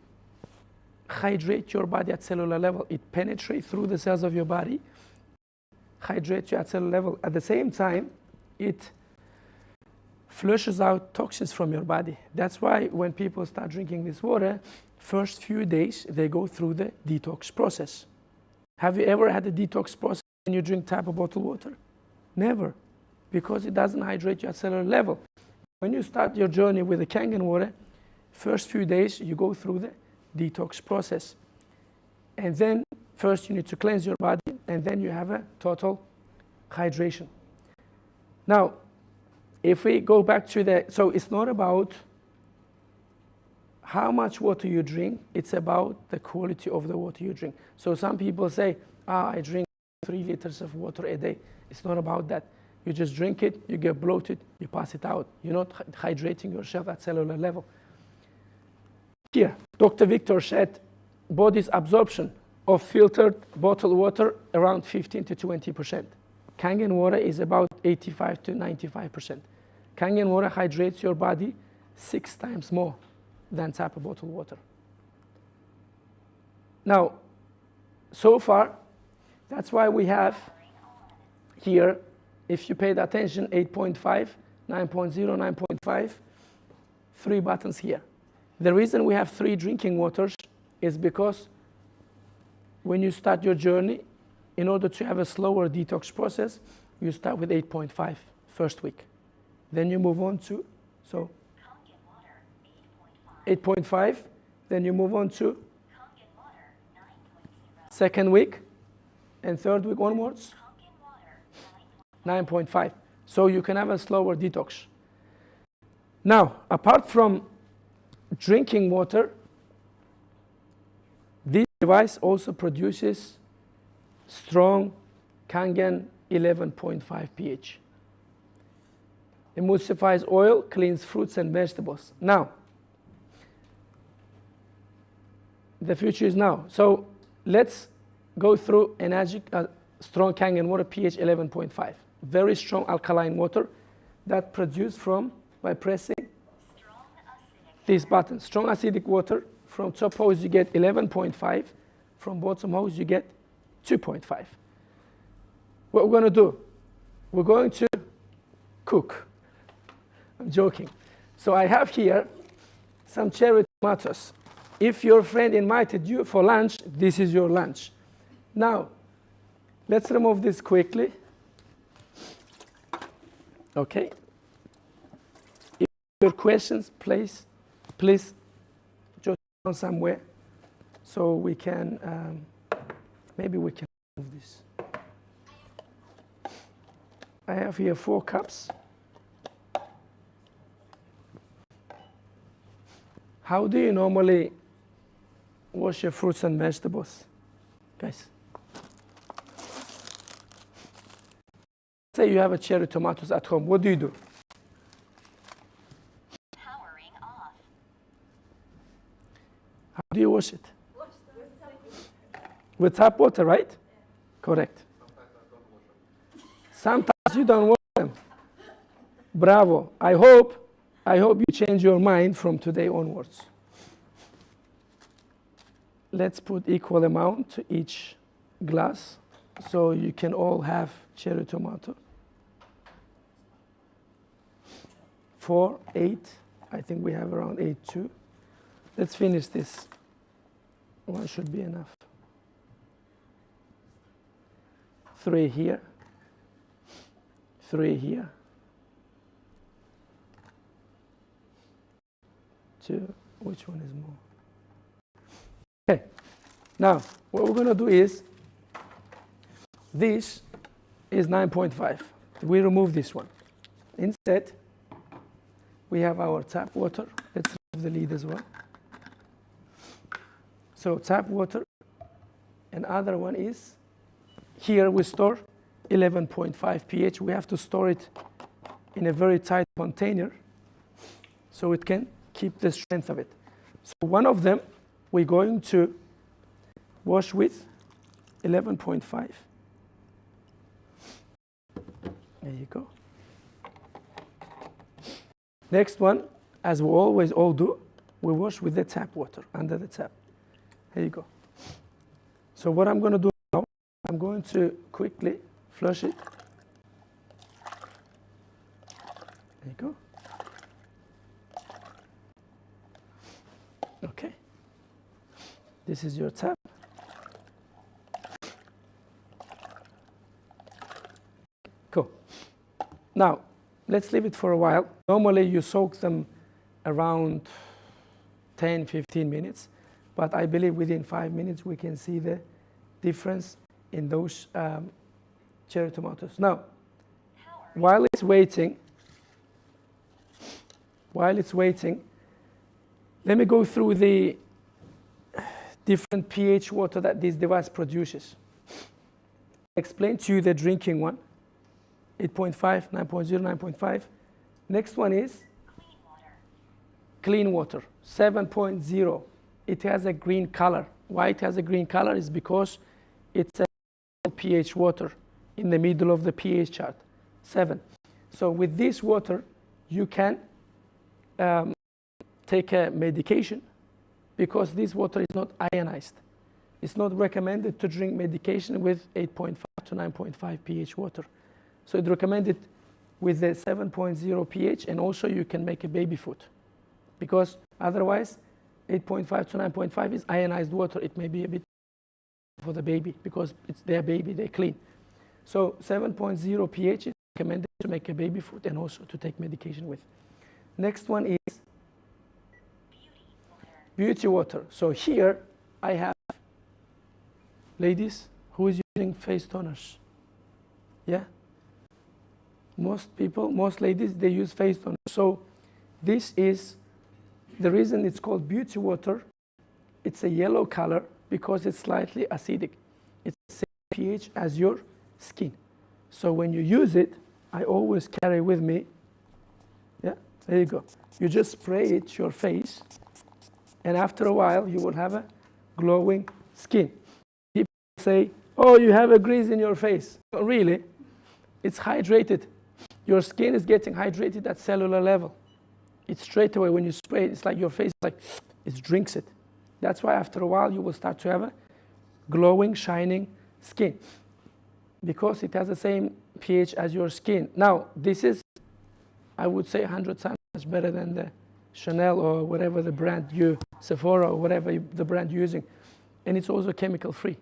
hydrate your body at cellular level. It penetrates through the cells of your body, hydrates you at cellular level. At the same time, it flushes out toxins from your body. That's why when people start drinking this water, first few days, they go through the detox process. Have you ever had a detox process when you drink tap or bottled water? Never, because it doesn't hydrate you at cellular level. When you start your journey with the Kangen water, first few days, you go through the detox process. And then first you need to cleanse your body, and then you have a total hydration. Now, if we go back to so it's not about how much water you drink, it's about the quality of the water you drink. So some people say, I drink 3 liters of water a day. It's not about that. You just drink it, you get bloated, you pass it out. You're not hydrating yourself at cellular level. Here, Dr. Victor said body's absorption of filtered bottled water around 15 to 20%. Kangen water is about 85 to 95%. Kangen water hydrates your body 6 times more than tap bottled water. Now, so far, that's why we have here, if you paid attention, 8.5, 9.0, 9.5, 3 buttons here. The reason we have 3 drinking waters is because when you start your journey, in order to have a slower detox process, you start with 8.5 first week. Then you move on to, 8.5, then you move on to second week, and third week onwards, 9.5. So you can have a slower detox. Now, apart from drinking water, this device also produces strong Kangen 11.5 pH. Emulsifies oil, cleans fruits and vegetables. Now, the future is now. So let's go through Enagic, strong Kangen water, pH 11.5. Very strong alkaline water that produced from, by pressing this button. Strong acidic water. From top hose you get 11.5. From bottom hose you get 2.5. What we're going to do, we're going to cook. I'm joking. So I have here some cherry tomatoes. If your friend invited you for lunch, this is your lunch. Now, let's remove this quickly. Okay. If your questions, please jot down somewhere so we can, maybe we can move this. I have here 4 cups. How do you normally wash your fruits and vegetables, guys? Say you have a cherry tomatoes at home. What do you do? Powering off. How do you wash it? With tap water, right? Correct. Sometimes you don't wash them. Bravo. I hope you change your mind from today onwards. Let's put equal amount to each glass so you can all have cherry tomato. 4, 8. I think we have around 8 too. Let's finish this. One should be enough. 3 here. 3 here. 2. Which one is more? Okay. Now, what we're going to do is, this is 9.5. We remove this one. Instead, we have our tap water. Let's remove the lid as well. So tap water. And other one is, here we store 11.5 pH. We have to store it in a very tight container so it can keep the strength of it. So one of them we're going to wash with 11.5. There you go. Next one, as we always all do, we wash with the tap water under the tap. Here you go. So what I'm going to do now, I'm going to quickly flush it. There you go. Okay. This is your tap. Cool. Now, let's leave it for a while. Normally, you soak them around 10, 15 minutes. But I believe within 5 minutes, we can see the difference in those cherry tomatoes. Now, while it's waiting, let me go through the different pH water that this device produces. Explain to you the drinking one, 8.5, 9.0, 9.5. Next one is clean water, 7.0. It has a green color. Why it has a green color is because it's a pH water in the middle of the pH chart, 7. So with this water, you can take a medication because this water is not ionized. It's not recommended to drink medication with 8.5 to 9.5 pH water. So it's recommended with the 7.0 pH, and also you can make a baby food because otherwise 8.5 to 9.5 is ionized water. It may be a bit for the baby because it's their baby, they're clean. So 7.0 pH is recommended to make a baby food and also to take medication with. Next one is beauty water. So here I have, ladies, who is using face toners? Yeah? Most people, most ladies, they use face toners. So this is The reason it's called beauty water, it's a yellow color because it's slightly acidic. It's the same pH as your skin. So when you use it, I always carry with me, yeah, there you go. You just spray it to your face, and after a while, you will have a glowing skin. People say, oh, you have a grease in your face. Not really. It's hydrated. Your skin is getting hydrated at cellular level. It's straight away when you spray it, it's like your face, like it drinks it. That's why after a while, you will start to have a glowing, shining skin because it has the same pH as your skin. Now, this is, I would say, 100 times better than the Chanel or whatever the brand Sephora or whatever the brand you're using. And it's also chemical-free.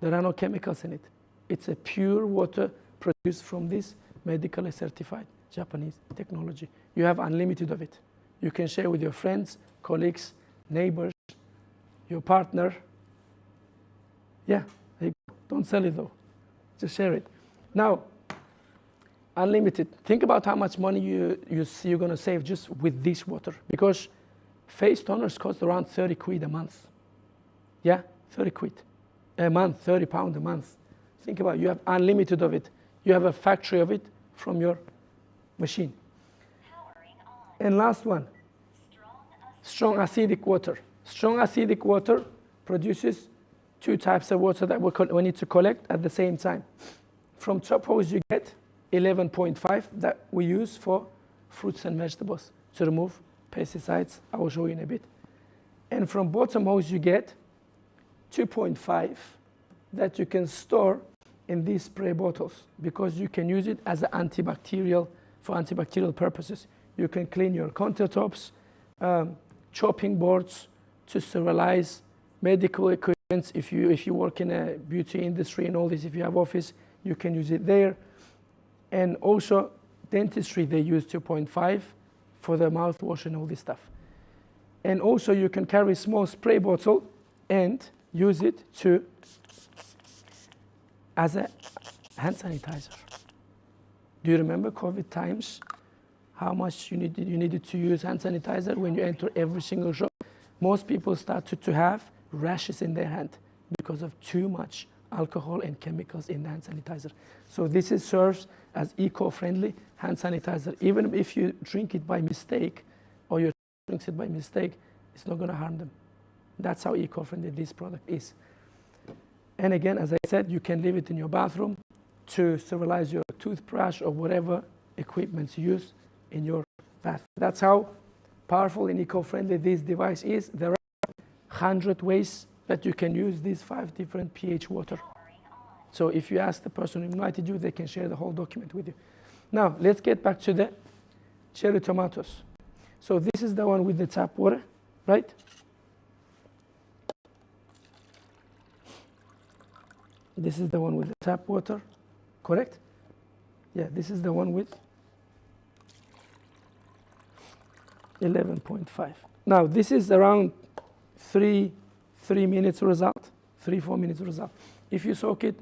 There are no chemicals in it. It's a pure water produced from this medically certified Japanese technology. You have unlimited of it. You can share with your friends, colleagues, neighbors, your partner. Yeah, don't sell it though. Just share it. Now, unlimited. Think about how much money you're going to save just with this water. Because face toners cost around 30 quid a month. Yeah, 30 quid a month, 30 pounds a month. Think about it. You have unlimited of it. You have a factory of it from your machine. And last one, strong acidic water. Strong acidic water produces two types of water that we need to collect at the same time. From top hose you get 11.5 that we use for fruits and vegetables to remove pesticides. I will show you in a bit. And from bottom hose you get 2.5 that you can store in these spray bottles because you can use it as an antibacterial, for antibacterial purposes. You can clean your countertops, chopping boards to sterilize medical equipment. If you work in a beauty industry and all this, if you have office, you can use it there. And also dentistry, they use 2.5 for the mouthwash and all this stuff. And also you can carry a small spray bottle and use it as a hand sanitizer. Do you remember COVID times? How much you needed to use hand sanitizer when you enter every single shop? Most people started to have rashes in their hand because of too much alcohol and chemicals in the hand sanitizer. So this serves as eco-friendly hand sanitizer. Even if you drink it by mistake or your drinks it by mistake, it's not going to harm them. That's how eco-friendly this product is. And again, as I said, you can leave it in your bathroom to sterilize your toothbrush or whatever equipment you use in your bath. That's how powerful and eco-friendly this device is. There are 100 ways that you can use these 5 different pH water. So if you ask the person who invited you, they can share the whole document with you. Now, let's get back to the cherry tomatoes. So this is the one with the tap water, right? This is the one with the tap water, correct? Yeah, this is the one with 11.5. Now, this is around 3 minutes result, 3-4 minutes result. If you soak it,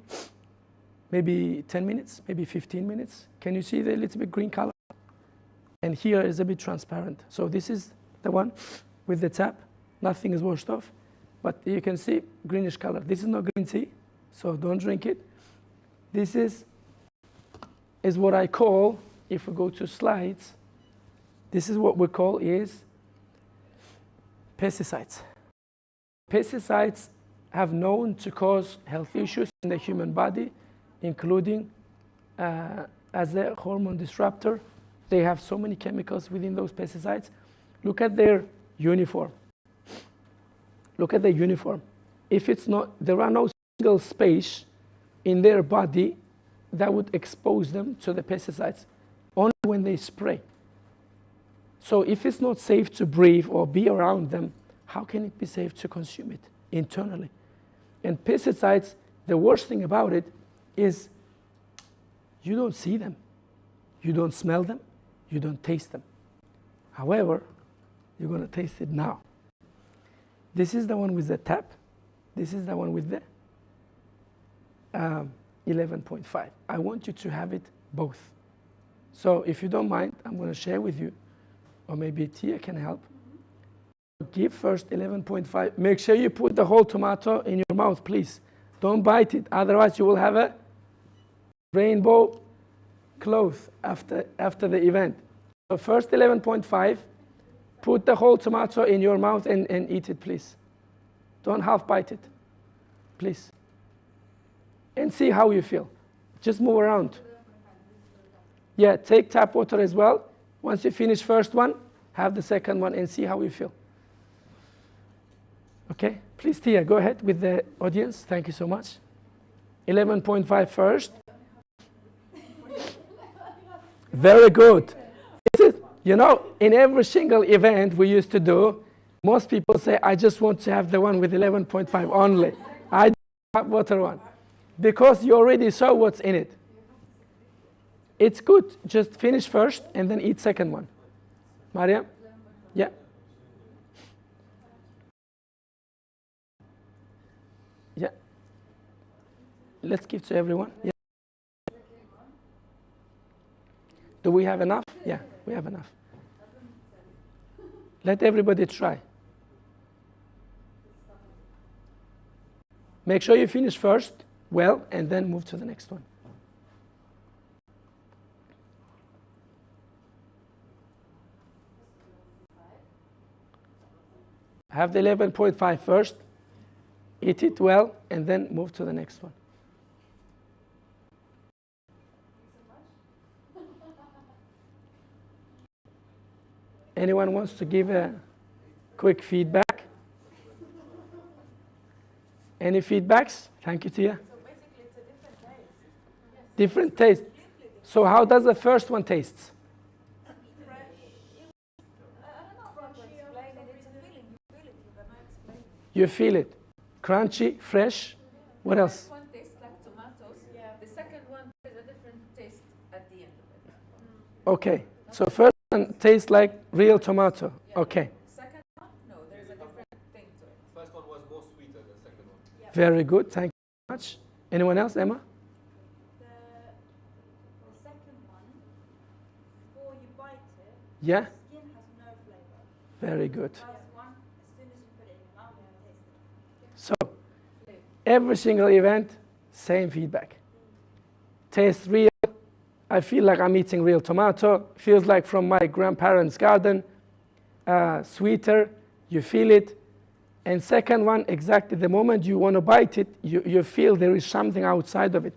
maybe 10 minutes, maybe 15 minutes, can you see the little bit green color? And here is a bit transparent. So this is the one with the tap. Nothing is washed off, but you can see greenish color. This is not green tea, so don't drink it. This is what I call, if we go to slides, this is what we call is pesticides. Pesticides have known to cause health issues in the human body, including as a hormone disruptor. They have so many chemicals within those pesticides. Look at their uniform. Look at the uniform. If it's not, there are no single space in their body that would expose them to the pesticides, only when they spray. So if it's not safe to breathe or be around them, how can it be safe to consume it internally? And pesticides, the worst thing about it is you don't see them, you don't smell them, you don't taste them. However, you're going to taste it now. This is the one with the tap. This is the one with the 11.5. I want you to have it both. So if you don't mind, I'm going to share with you, or maybe Tia can help. give first 11.5. Make sure you put the whole tomato in your mouth, please. Don't bite it, otherwise you will have a rainbow cloth after the event. So first 11.5, put the whole tomato in your mouth and eat it, please. Don't half bite it, please. And see how you feel. Just move around. Yeah, take tap water as well. Once you finish first one, have the second one and see how you feel. Okay, please Tia, go ahead with the audience. Thank you so much. 11.5 first. Very good. This is, you know, in every single event we used to do, most people say, I just want to have the one with 11.5 only. I don't have water one. Because you already saw what's in it. It's good. Just finish first and then eat second one. Mariam? Yeah. Yeah. Let's give to everyone. Yeah. Do we have enough? Yeah, we have enough. Let everybody try. Make sure you finish first, well, and then move to the next one. Have the 11.5 first, eat it well, and then move to the next one. Anyone wants to give a quick feedback? Any feedbacks? Thank you, Tia. So basically it's a different taste. Yes. Different taste. So how does the first one taste? Fresh. I don't know how to explain it. It's a feeling. You feel it. You cannot explain it. You feel it. Crunchy, fresh. What The else? first one tastes like tomatoes. Yeah. The second one has a different taste at the end of it. Okay. So first one tastes like real tomato. Yeah. Okay. Second one, no, there's a different thing to it. First one was more sweeter than the second one. Yeah. Very good. Thank you very much. Anyone else, Emma? The second one, before you bite it, Yeah? the skin has no flavor. Very good. First one, as soon as you put it in your mouth, you taste it. So every single event, same feedback. Tastes real. I feel like I'm eating real tomato. Feels like from my grandparents' garden. Sweeter, you feel it. And second one, exactly the moment you want to bite it, you feel there is something outside of it.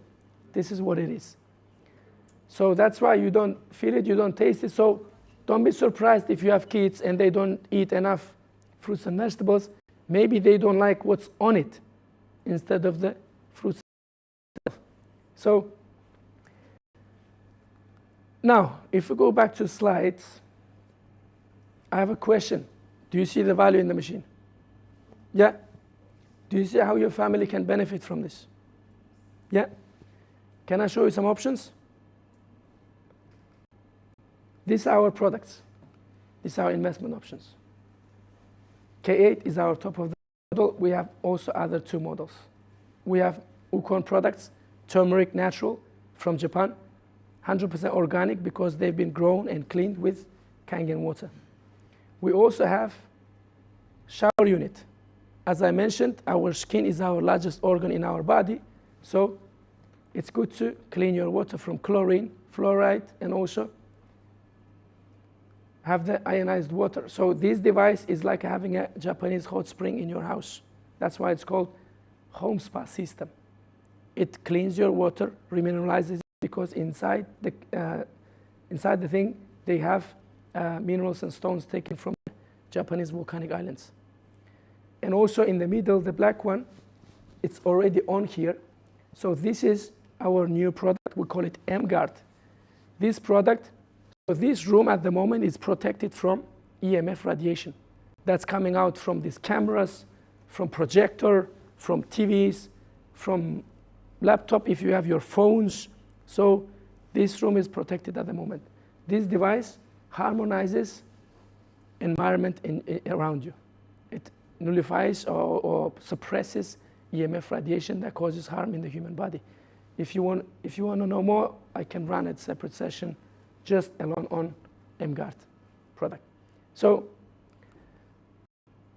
This is what it is. So that's why you don't feel it, you don't taste it. So don't be surprised if you have kids and they don't eat enough fruits and vegetables. Maybe they don't like what's on it instead of the fruits. So now, if we go back to slides, I have a question. Do you see the value in the machine? Yeah? Do you see how your family can benefit from this? Yeah? Can I show you some options? These are our products. These are our investment options. K8 is our top of the model. We have also other two models. We have Ukon products, turmeric natural from Japan, 100% organic because they've been grown and cleaned with Kangen water. We also have shower unit. As I mentioned, our skin is our largest organ in our body, so it's good to clean your water from chlorine, fluoride, and also have the ionized water. So this device is like having a Japanese hot spring in your house. That's why it's called home spa system. It cleans your water, remineralizes it, because inside the thing they have minerals and stones taken from Japanese volcanic islands. And also in the middle, the black one, it's already on here. So this is our new product. We call it M-Guard. This product, so this room at the moment is protected from EMF radiation. That's coming out from these cameras, from projector, from TVs, from laptop if you have your phones. So this room is protected at the moment. This device harmonizes environment around you. It nullifies or suppresses EMF radiation that causes harm in the human body. If you want to know more, I can run a separate session just alone on M-Guard product. So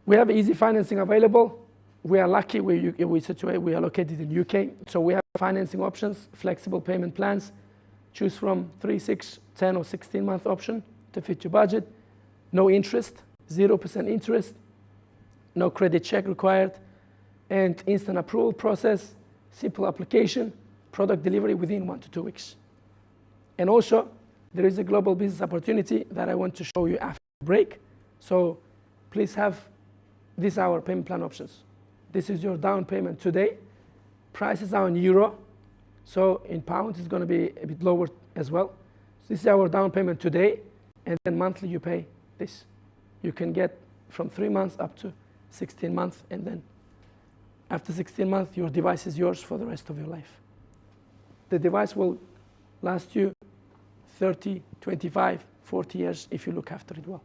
We have easy financing available. We are lucky we are located in UK, so we have financing options, flexible payment plans. Choose from 3, 6, 10 or 16-month option to fit your budget. No interest, 0% interest, no credit check required, and instant approval process, simple application, product delivery within 1 to 2 weeks. And also, there is a global business opportunity that I want to show you after the break. So please have these our payment plan options. This is your down payment today. Prices are in euro, so in pounds it's going to be a bit lower as well. So this is our down payment today, and then monthly you pay this. You can get from 3 months up to 16 months, and then after 16 months your device is yours for the rest of your life. The device will last you 30, 25, 40 years if you look after it well.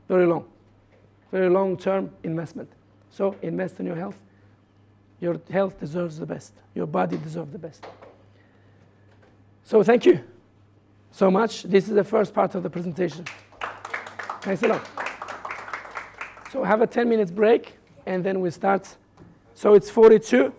Very long-term investment. So invest in your health. Your health deserves the best. Your body deserves the best. So thank you so much. This is the first part of the presentation. Thanks a lot. So have a 10 minutes break, and then we start. So it's 42.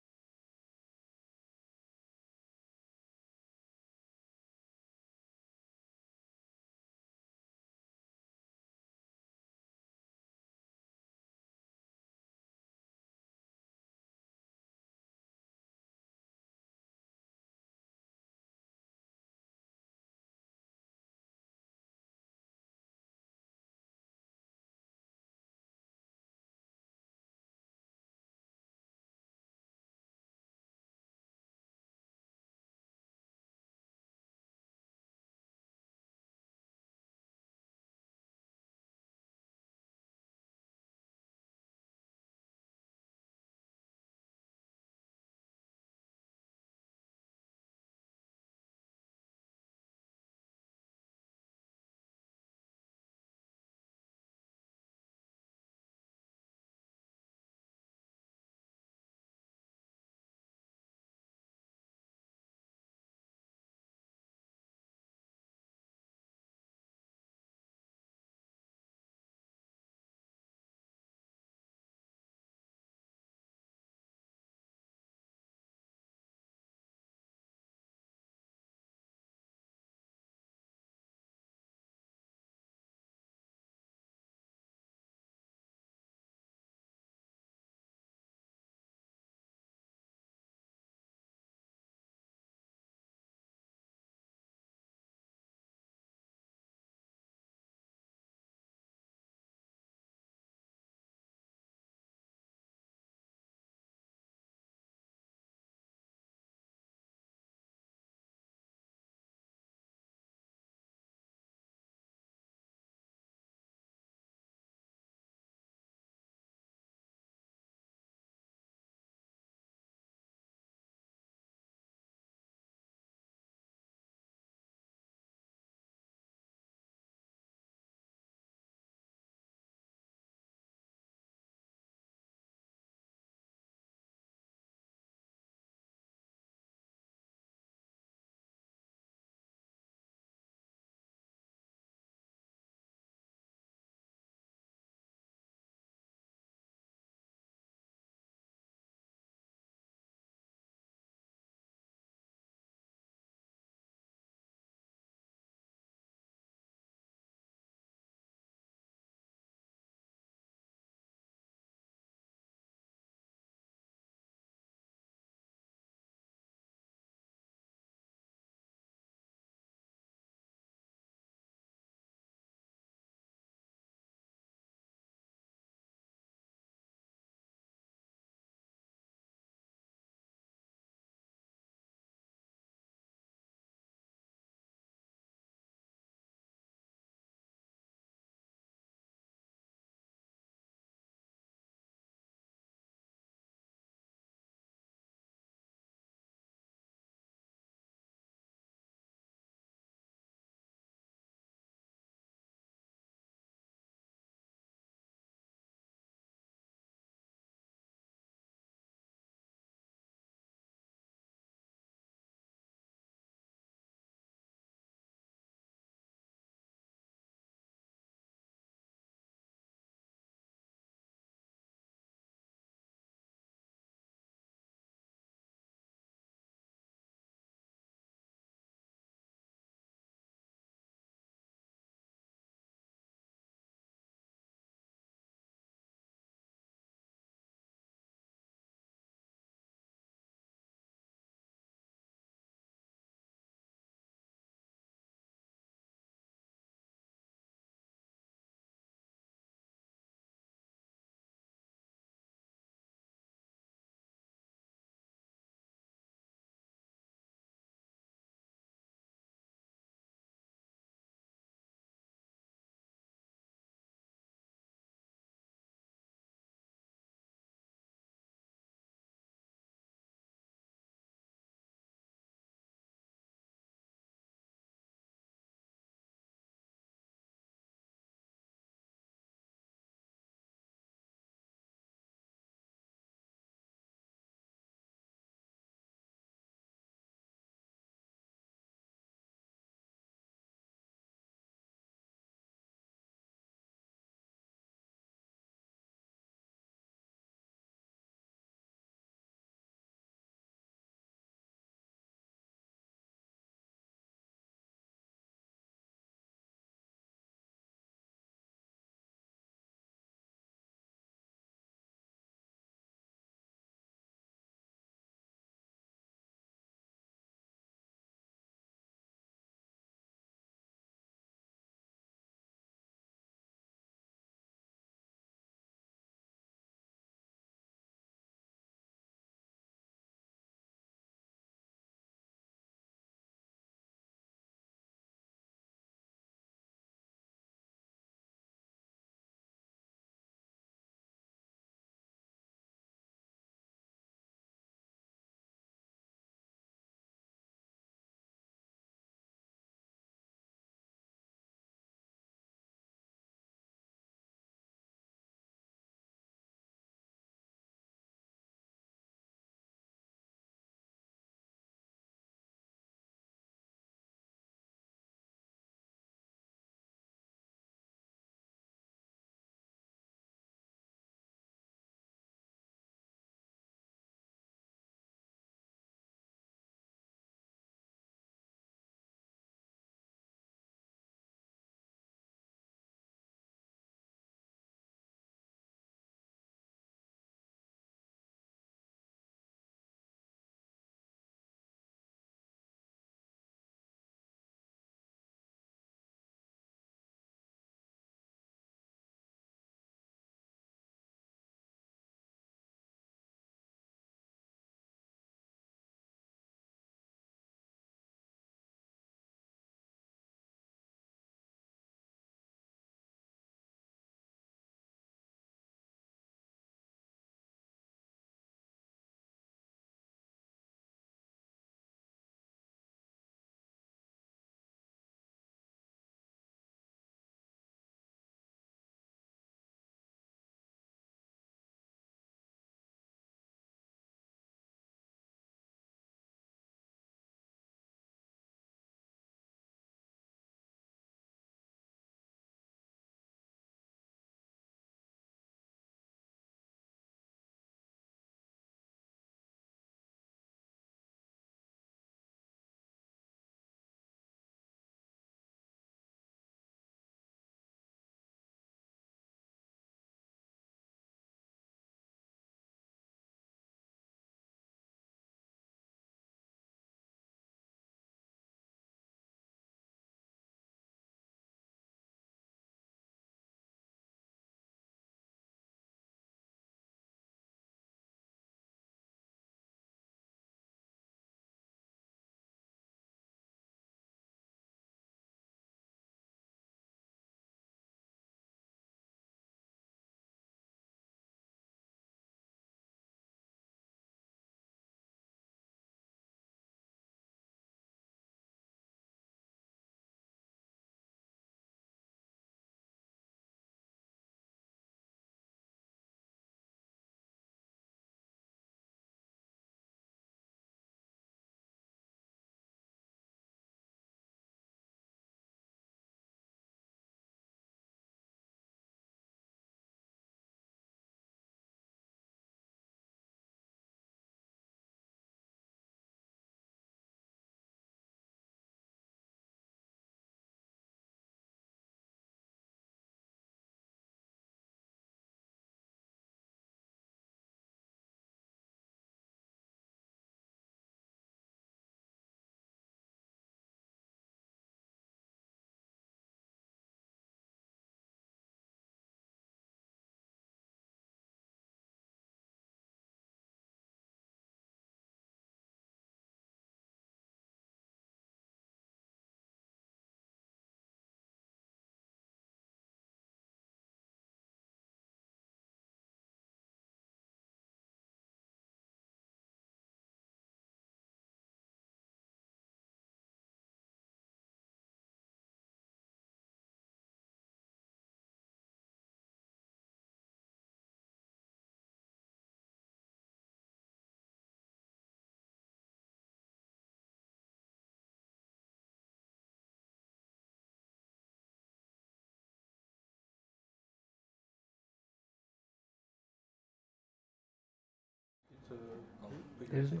There's no,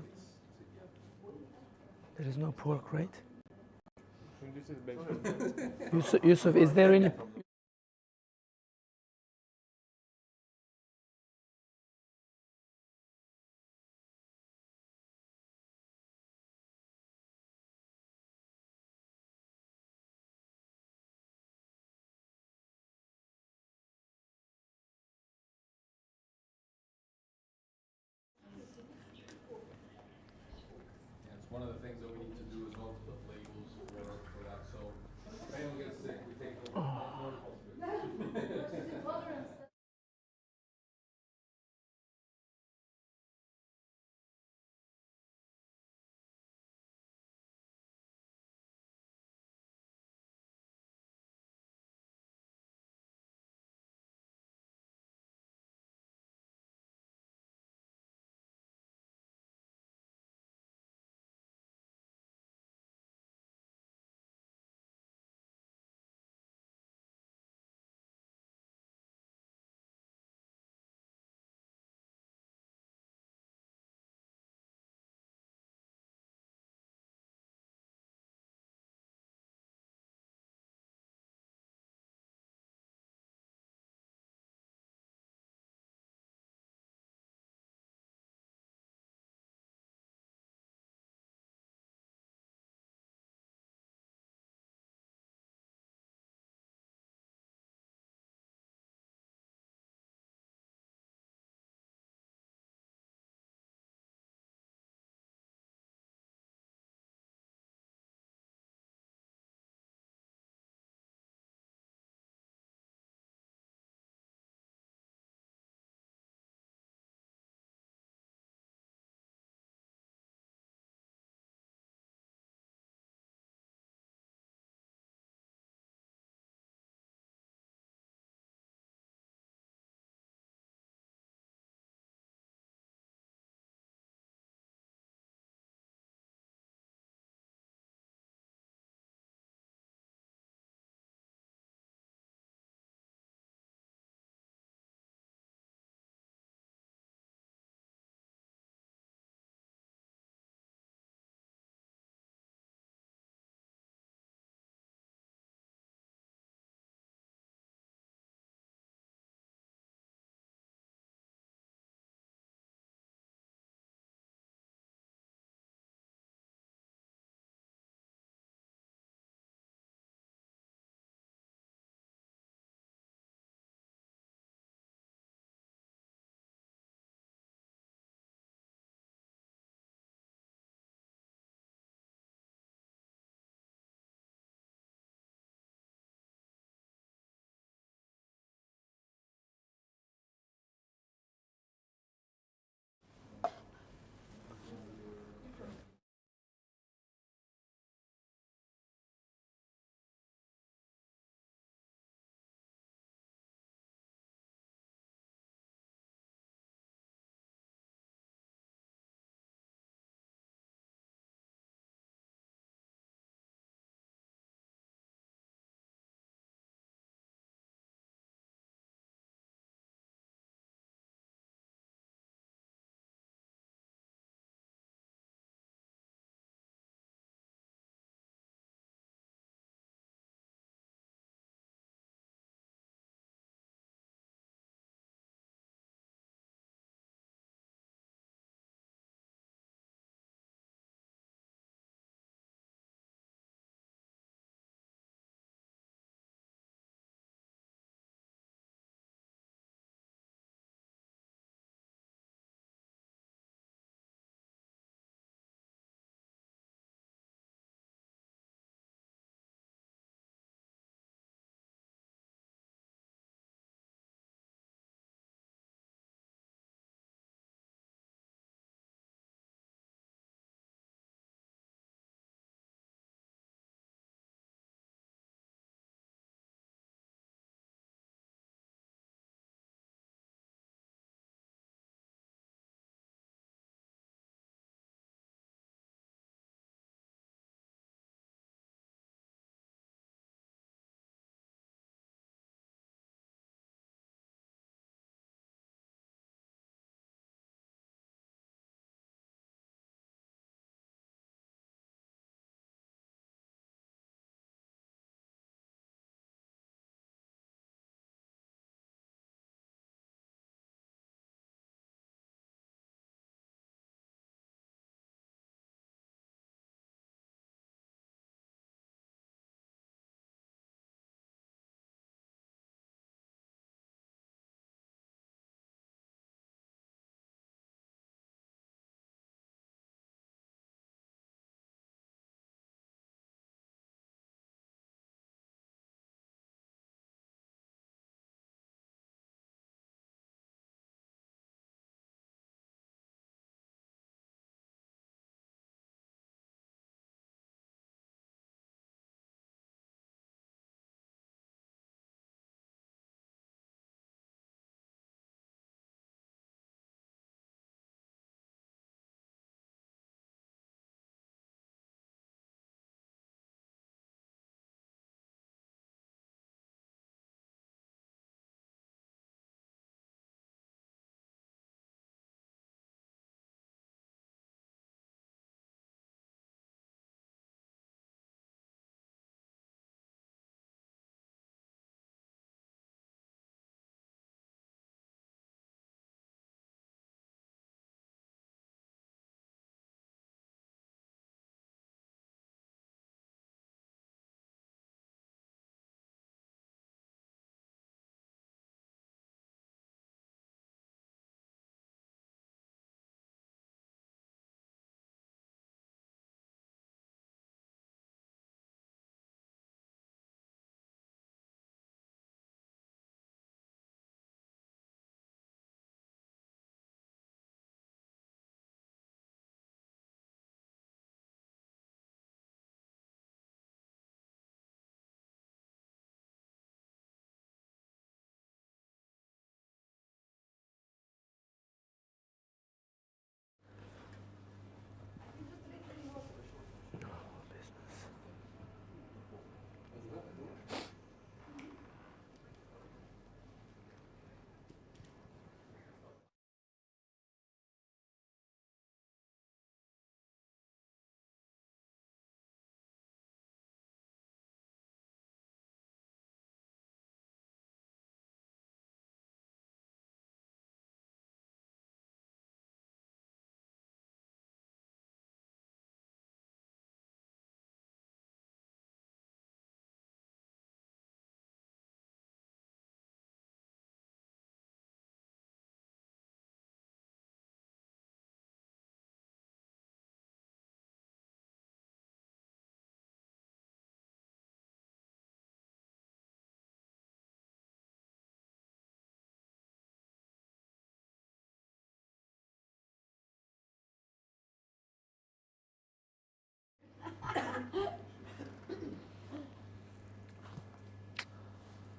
there is no pork, right? Youssef, is there any It's one of the things that we need to do as well to put labels for that. So if anyone gets sick, we take over.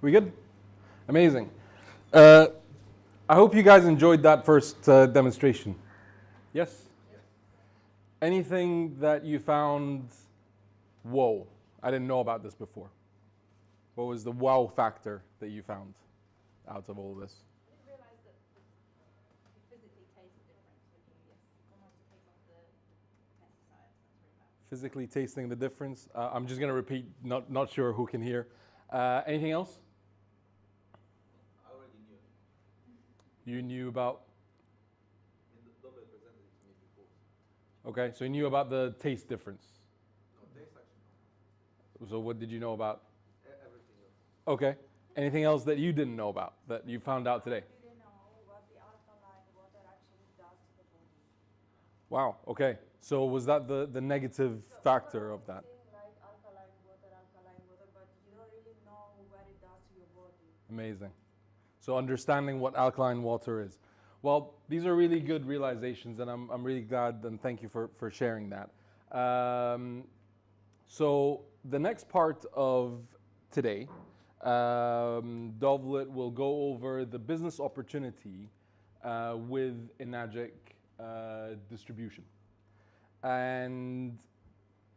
We good? Amazing. I hope you guys enjoyed that first demonstration. Yes? Anything that you found, whoa, I didn't know about this before? What was the wow factor that you found out of all this? I didn't realize that you physically taste the difference when you almost take off the pesticides. That's really bad. Physically tasting the difference. I'm just going to repeat, not sure who can hear. Anything else? I already knew. You knew about? And the Dovlet presented it to me before. Okay, so you knew about the taste difference. No, taste actually no. So what did you know about? Everything else. Okay. Anything else that you didn't know about that you found out today? We didn't know what the alkaline water actually does to the body. Wow. Okay. So was that the negative factor of that? Saying like alkaline water, but you don't really know what it does to your body. Amazing. So understanding what alkaline water is. Well, these are really good realizations, and I'm really glad and thank you for sharing that. So the next part of today, Dovlet will go over the business opportunity with Enagic distribution. And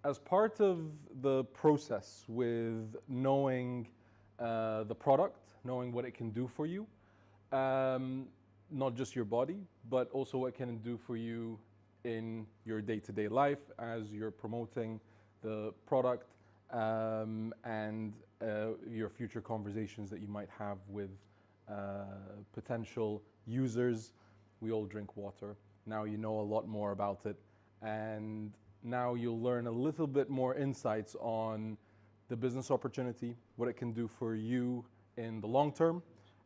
as part of the process with knowing the product, knowing what it can do for you, not just your body, but also what can it do for you in your day-to-day life as you're promoting the product and your future conversations that you might have with potential users. We all drink water. Now you know a lot more about it, and now you'll learn a little bit more insights on the business opportunity, what it can do for you in the long term,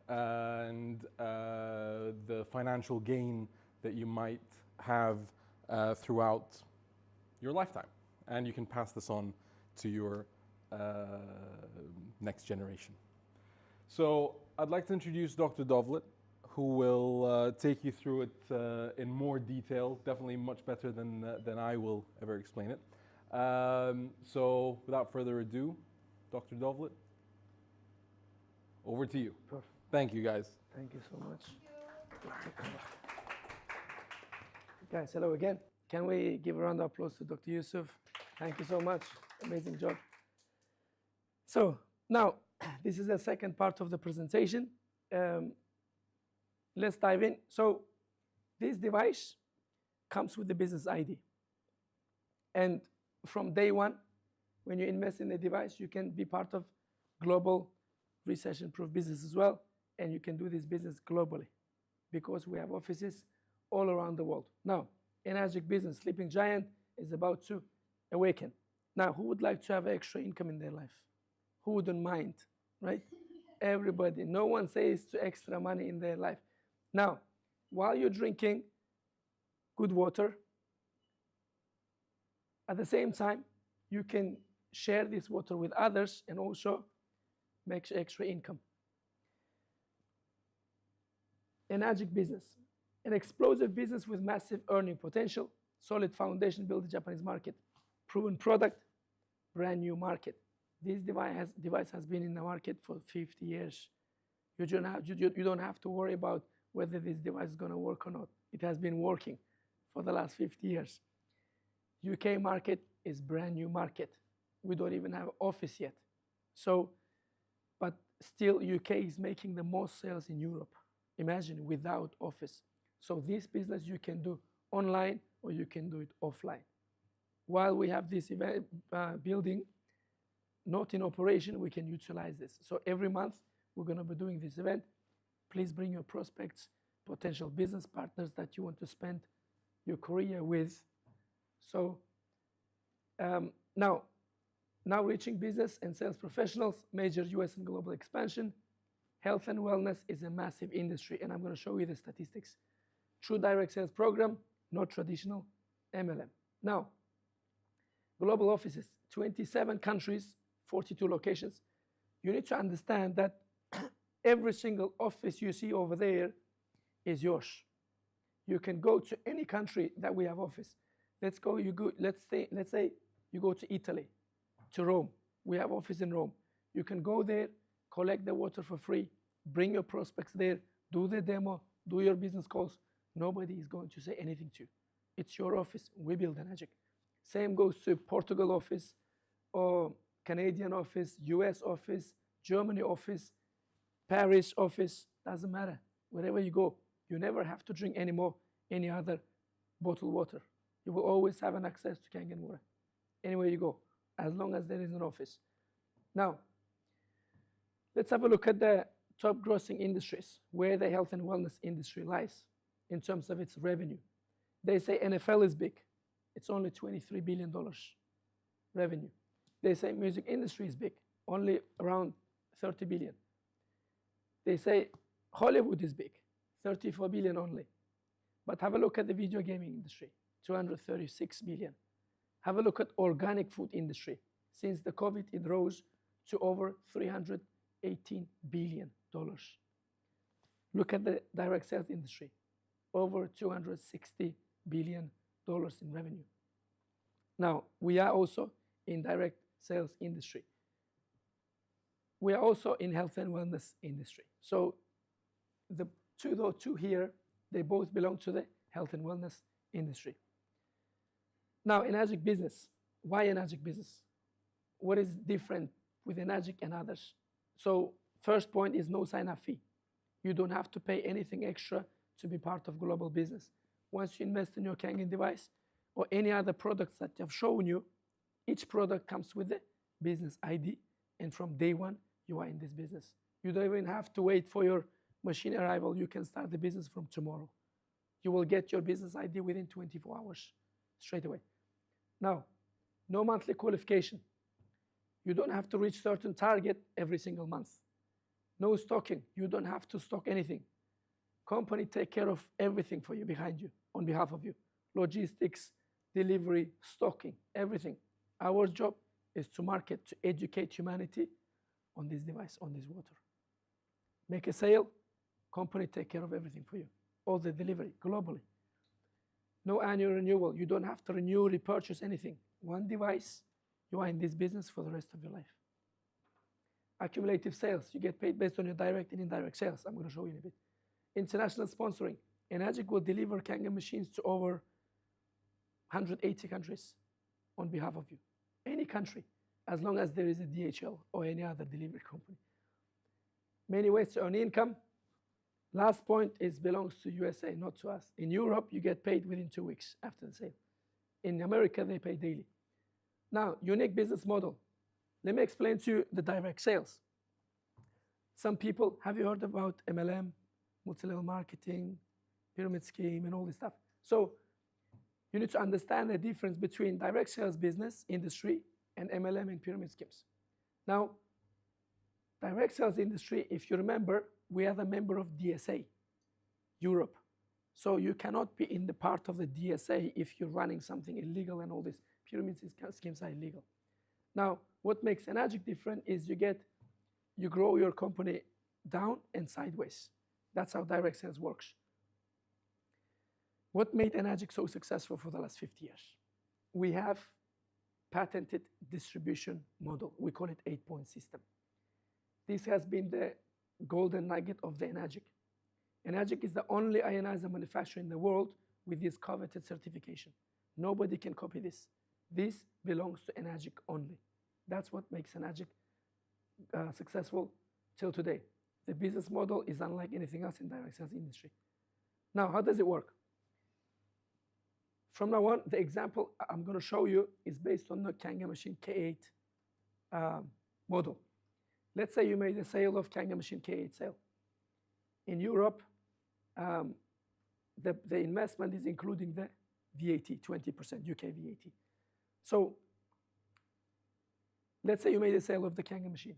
and the financial gain that you might have throughout your lifetime. And you can pass this on to your next generation. So I'd like to introduce Dr. Dovlet, who will take you through it in more detail, definitely much better than I will ever explain it. So without further ado, Dr. Dovlet, over to you. Perfect. Thank you, guys. Thank you so much. Guys, hello again. Can we give a round of applause to Dr. Youssef? Thank you so much. Amazing job. So now, this is the second part of the presentation. Let's dive in. So this device comes with the business ID. And from day one, when you invest in the device, you can be part of global recession-proof business as well. And you can do this business globally because we have offices all around the world. Now, Enagic business, Sleeping Giant, is about to awaken. Now, who would like to have extra income in their life? Who wouldn't mind, right? Everybody. No one says to extra money in their life. Now, while you're drinking good water, at the same time, you can share this water with others and also make extra income. Enagic business, an explosive business with massive earning potential, solid foundation, build the Japanese market, proven product, brand new market. This device has been in the market for 50 years. You don't have to worry about whether this device is going to work or not. It has been working for the last 50 years. UK market is brand new market. We don't even have office yet. So, but still UK is making the most sales in Europe. Imagine without office. So this business you can do online or you can do it offline. While we have this event, building not in operation, we can utilize this. So every month we're going to be doing this event. Please bring your prospects, potential business partners that you want to spend your career with. So now reaching business and sales professionals, major US and global expansion. Health and wellness is a massive industry, and I'm going to show you the statistics. True direct sales program, not traditional MLM. Now, global offices, 27 countries, 42 locations. You need to understand that every single office you see over there is yours. You can go to any country that we have office. Let's say you go to Italy, to Rome. We have office in Rome. You can go there, collect the water for free, bring your prospects there, do the demo, do your business calls. Nobody is going to say anything to you. It's your office. We build Enagic. Same goes to Portugal office, or Canadian office, US office, Germany office, Paris office. Doesn't matter. Wherever you go, you never have to drink anymore any other bottled water. You will always have an access to Kangen water anywhere you go, as long as there is an office. Now, let's have a look at the top grossing industries, where the health and wellness industry lies in terms of its revenue. They say NFL is big. It's only $23 billion revenue. They say music industry is big, only around 30 billion. They say Hollywood is big, 34 billion only. But have a look at the video gaming industry, 236 billion. Have a look at organic food industry. Since the COVID, it rose to over $318 billion. Look at the direct sales industry, over $260 billion in revenue. Now, we are also in direct sales industry. We are also in health and wellness industry. So the two here, they both belong to the health and wellness industry. Now, Enagic business. Why Enagic business? What is different with Enagic and others? So first point is no sign-up fee. You don't have to pay anything extra to be part of global business. Once you invest in your Kangen device or any other products that I've shown you, each product comes with a business ID, and from day one, you are in this business. You don't even have to wait for your machine arrival. You can start the business from tomorrow. You will get your business ID within 24 hours, straight away. Now, no monthly qualification. You don't have to reach certain target every single month. No stocking. You don't have to stock anything. Company take care of everything for you, behind you, on behalf of you. Logistics, delivery, stocking, everything. Our job is to market, to educate humanity on this device, on this water. Make a sale, company take care of everything for you. All the delivery, globally. No annual renewal. You don't have to renew, repurchase anything. One device, you are in this business for the rest of your life. Accumulative sales. You get paid based on your direct and indirect sales. I'm going to show you in a bit. International sponsoring. Enagic will deliver Kangen machines to over 180 countries on behalf of you. Any country, as long as there is a DHL or any other delivery company. Many ways to earn income. Last point is belongs to USA, not to us. In Europe, you get paid within 2 weeks after the sale. In America, they pay daily. Now, unique business model. Let me explain to you the direct sales. Some people, have you heard about MLM, multi-level marketing, pyramid scheme, and all this stuff? So you need to understand the difference between direct sales business industry and MLM and pyramid schemes. Now, direct sales industry, if you remember, we are the member of DSA, Europe. So you cannot be in the part of the DSA if you're running something illegal, and all these pyramid schemes are illegal. Now, what makes Enagic different is you grow your company down and sideways. That's how direct sales works. What made Enagic so successful for the last 50 years? We have patented distribution model. We call it 8-point system. This has been the golden nugget of the Enagic. Enagic is the only ionizer manufacturer in the world with this coveted certification. Nobody can copy this. This belongs to Enagic only. That's what makes Enagic successful till today. The business model is unlike anything else in direct sales industry. Now, how does it work? From now on, the example I'm going to show you is based on the Kangen machine K8 model. Let's say you made a sale of Kangen machine K8 sale. In Europe, the investment is including the VAT, 20% UK VAT. So let's say you made a sale of the Kangen machine.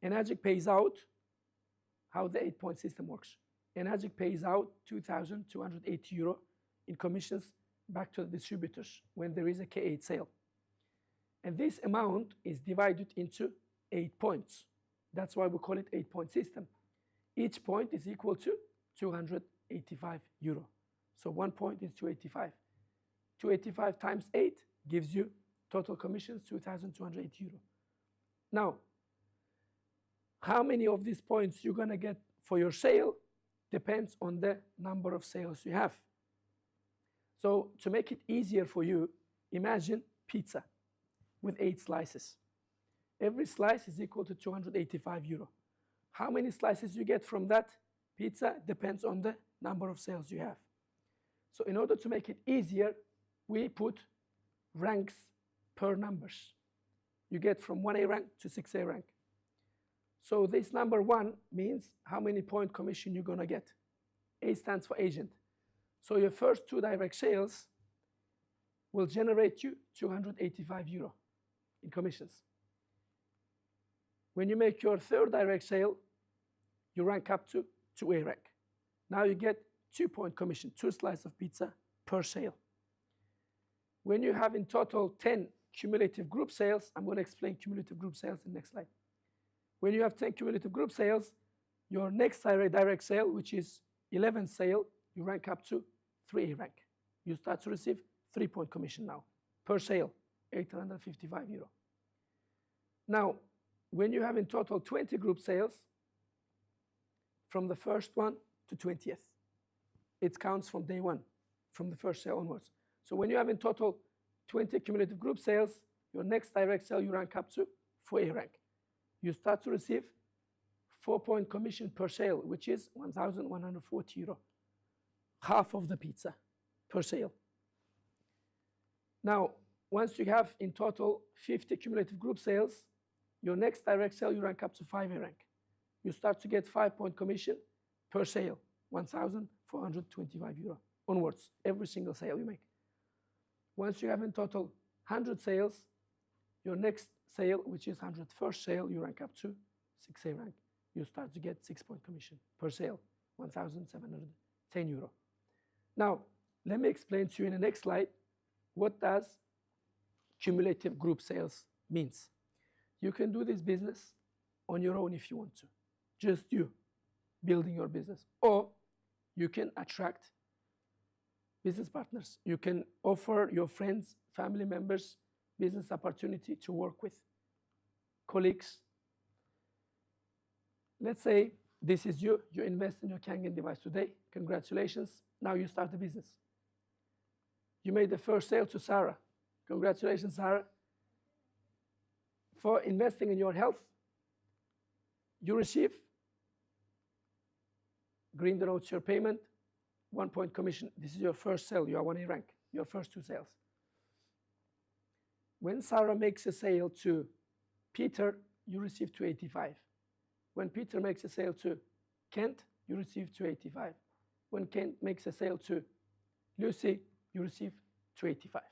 Enagic pays out, how the 8-point system works. Enagic pays out €2,280 in commissions back to the distributors when there is a K8 sale. And this amount is divided into 8 points. That's why we call it 8-point system. Each point is equal to €285. So 1 point is 285. 285 times 8 gives you total commissions €2,280. Now, how many of these points you're going to get for your sale depends on the number of sales you have. So to make it easier for you, imagine pizza with 8 slices. Every slice is equal to 285 euro. How many slices you get from that pizza depends on the number of sales you have. So in order to make it easier, we put ranks per numbers. You get from 1A rank to 6A rank. So this number 1 means how many point commission you're going to get. A stands for agent. So your first 2 direct sales will generate you 285 euro in commissions. When you make your 3rd direct sale, you rank up to 2A rank. Now you get 2-point commission, 2 slices of pizza per sale. When you have in total 10 cumulative group sales, I'm going to explain cumulative group sales in the next slide. When you have 10 cumulative group sales, your next direct sale, which is 11th sale, you rank up to 3A rank. You start to receive 3-point commission now per sale, 855 euro. Now, when you have in total 20 group sales, from the first one to 20th, it counts from day 1, from the first sale onwards. So when you have in total 20 cumulative group sales, your next direct sale you rank up to 4A rank. You start to receive 4-point commission per sale, which is 1,140 euro, half of the pizza per sale. Now, once you have in total 50 cumulative group sales, your next direct sale you rank up to 5A rank. You start to get 5-point commission per sale, 1,425 euro onwards, every single sale you make. Once you have in total 100 sales, your next sale, which is 101st sale, you rank up to 6A rank. You start to get 6-point commission per sale, 1,710 euro. Now, let me explain to you in the next slide what does cumulative group sales means. You can do this business on your own if you want to, just you building your business, or you can attract business partners. You can offer your friends, family members, business opportunity to work with, colleagues. Let's say this is you invest in your Kangen device today, congratulations, now you start a business. You made the first sale to Sarah, congratulations Sarah. For investing in your health, you receive, green denotes your payment, 1-point commission. This is your first sale, you are 1A rank, your first 2 sales. When Sarah makes a sale to Peter, you receive 285. When Peter makes a sale to Kent, you receive 285. When Kent makes a sale to Lucy, you receive 285.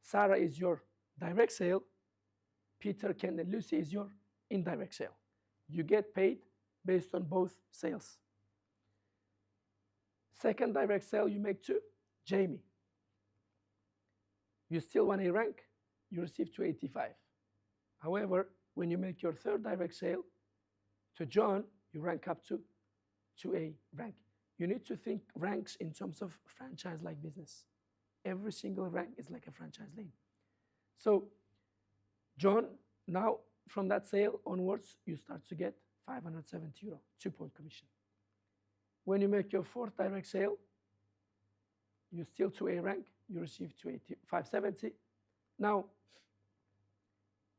Sarah is your direct sale. Peter, Kent, and Lucy is your indirect sale. You get paid based on both sales. Second direct sale you make to Jamie. You still 1A rank, you receive 285. However, when you make your 3rd direct sale to John, you rank up to 2A rank. You need to think ranks in terms of franchise-like business. Every single rank is like a franchise lane. So John, now from that sale onwards, you start to get 570 euro, 2-point commission. When you make your 4th direct sale, you still 2A rank, you receive 570. Now,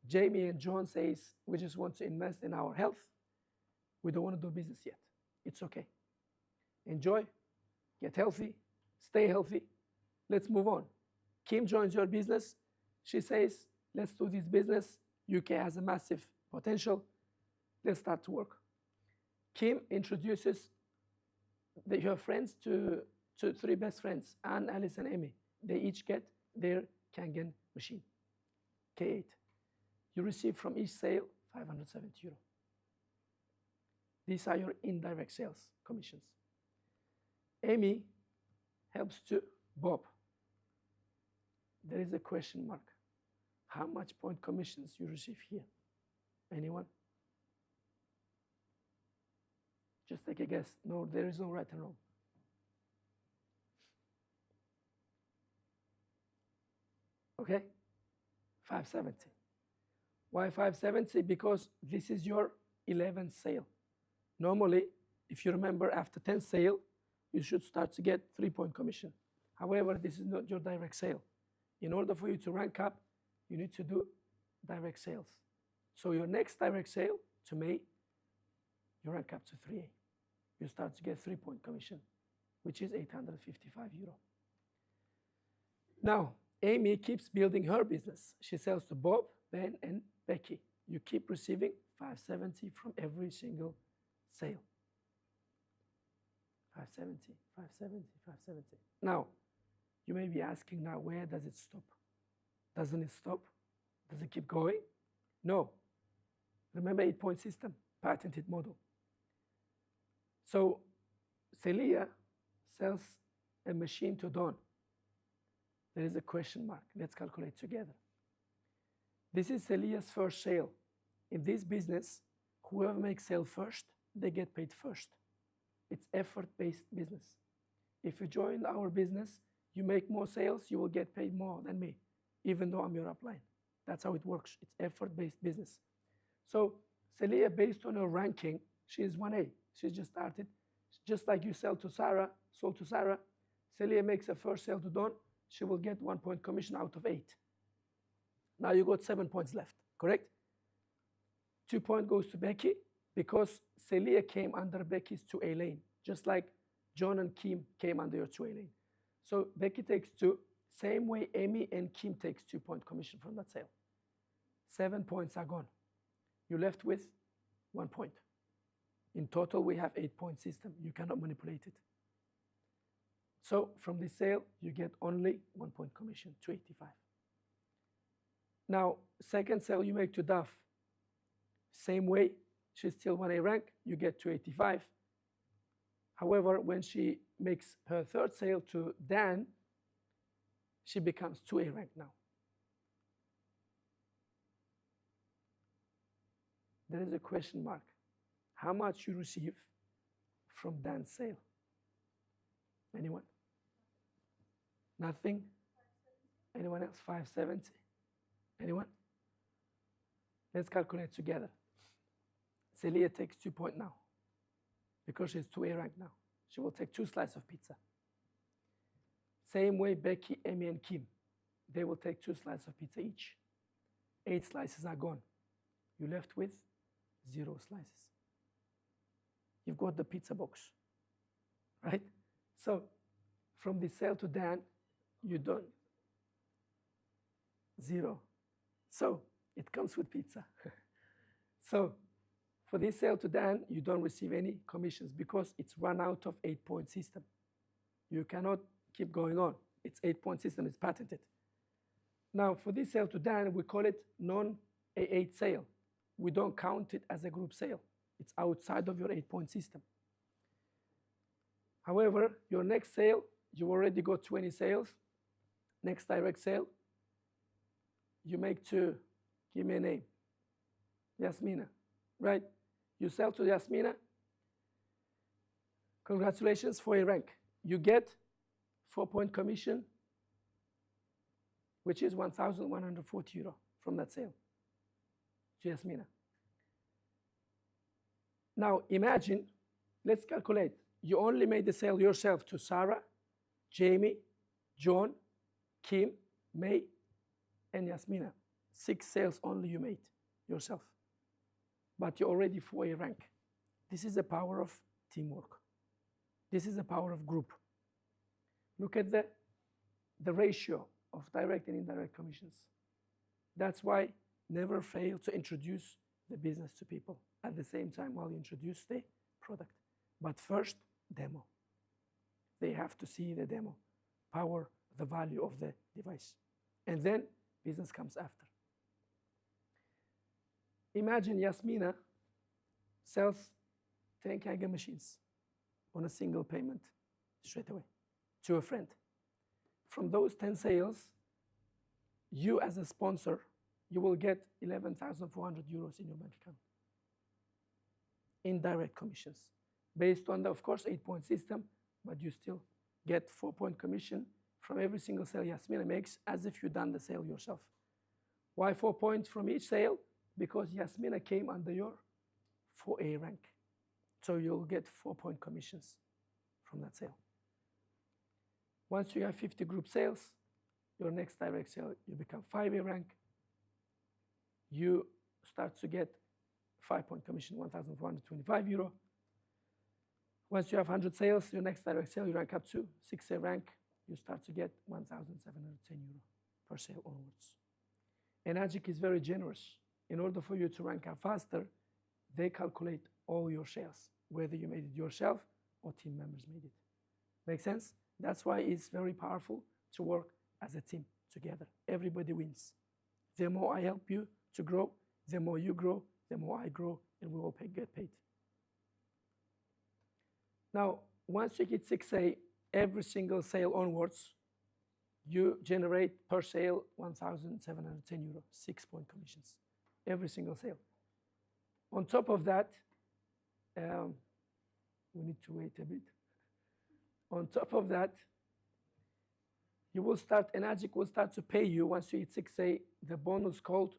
Jamie and John says, we just want to invest in our health. We don't want to do business yet. It's okay. Enjoy, get healthy, stay healthy. Let's move on. Kim joins your business. She says, let's do this business. UK has a massive potential. Let's start to work. Kim introduces her friends to 3 best friends, Anne, Alice, and Amy. They each get their Kangen machine, K8. You receive from each sale 570 euro. These are your indirect sales commissions. Amy helps to Bob. There is a question mark. How much point commissions you receive here? Anyone? Just take a guess. No, there is no right and wrong. Okay? 570. Why 570? Because this is your 11th sale. Normally, if you remember, after 10th sale, you should start to get 3-point commission. However, this is not your direct sale. In order for you to rank up, you need to do direct sales. So your next direct sale to May, you rank up to 3A. You start to get 3-point commission, which is €855. Now, Amy keeps building her business. She sells to Bob, Ben, and Becky. You keep receiving $570 from every single sale. $570, $570, $570. Now, you may be asking now, where does it stop? Doesn't it stop? Does it keep going? No. Remember 8-point system, patented model. So Celia sells a machine to Don. There is a question mark. Let's calculate together. This is Celia's first sale. In this business, whoever makes sale first, they get paid first. It's effort-based business. If you join our business, you make more sales, you will get paid more than me, even though I'm your upline. That's how it works. It's effort-based business. So Celia, based on her ranking, she is 1A. She just started. Just like you sold to Sarah, Celia makes a first sale to Don, she will get 1-point commission out of 8. Now you got 7 points left, correct? 2 points goes to Becky because Celia came under Becky's 2A lane, just like John and Kim came under your 2A lane. So Becky takes 2, same way Amy and Kim takes 2-point commission from that sale. 7 points are gone. You're left with 1 point. In total, we have 8-point system. You cannot manipulate it. So from this sale, you get only 1-point commission, 285. Now, second sale you make to Duff. Same way, she's still 1A rank, you get 285. However, when she makes her third sale to Dan, she becomes 2A rank now. There is a question mark. How much you receive from Dan's sale? Anyone? Nothing? Anyone else? 570? Anyone? Let's calculate together. Celia takes 2 points now because she's 2A rank now. She will take 2 slices of pizza. Same way Becky, Amy, and Kim. They will take 2 slices of pizza each. 8 slices are gone. You're left with 0 slices. You've got the pizza box, right? So from the sale to Dan, you don't. 0. So it comes with pizza. So for this sale to Dan, you don't receive any commissions because it's run out of 8-point system. You cannot keep going on. It's 8-point system, it's patented. Now for this sale to Dan, we call it non-A8 sale. We don't count it as a group sale. It's outside of your 8-point system. However, your next sale, you already got 20 sales. Next direct sale, you make 2. Give me a name. Yasmina, right? You sell to Yasmina. Congratulations for a rank. You get 4-point commission, which is €1,140 from that sale to Yasmina. Now imagine, let's calculate. You only made the sale yourself to Sarah, Jamie, John, Kim, May, and Yasmina. 6 sales only you made yourself. But you're already 4A rank. This is the power of teamwork. This is the power of group. Look at the ratio of direct and indirect commissions. That's why never fail to introduce the business to people at the same time while you introduce the product. But first, demo. They have to see the demo, power, the value of the device. And then business comes after. Imagine Yasmina sells 10 Kangen machines on a single payment straight away to a friend. From those 10 sales, you as a sponsor, you will get €11,400 in your bank account. Indirect commissions. Based on the, of course, 8-point system, but you still get 4-point commission from every single sale Yasmina makes as if you've done the sale yourself. Why 4 points from each sale? Because Yasmina came under your 4A rank. So you'll get 4-point commissions from that sale. Once you have 50 group sales, your next direct sale, you become 5A rank. You start to get 5-point commission, 1,425 euro. Once you have 100 sales, your next direct sale, you rank up to 6A rank. You start to get 1,710 euro per sale onwards. Enagic is very generous. In order for you to rank up faster, they calculate all your sales, whether you made it yourself or team members made it. Make sense? That's why it's very powerful to work as a team together. Everybody wins. The more I help you to grow, the more you grow, the more I grow, and we all get paid. Now, once you hit 6A, every single sale onwards, you generate per sale 1,710 euro, 6-point commissions, every single sale. On top of that, we need to wait a bit. On top of that, Enagic will start to pay you once you hit 6A, the bonus called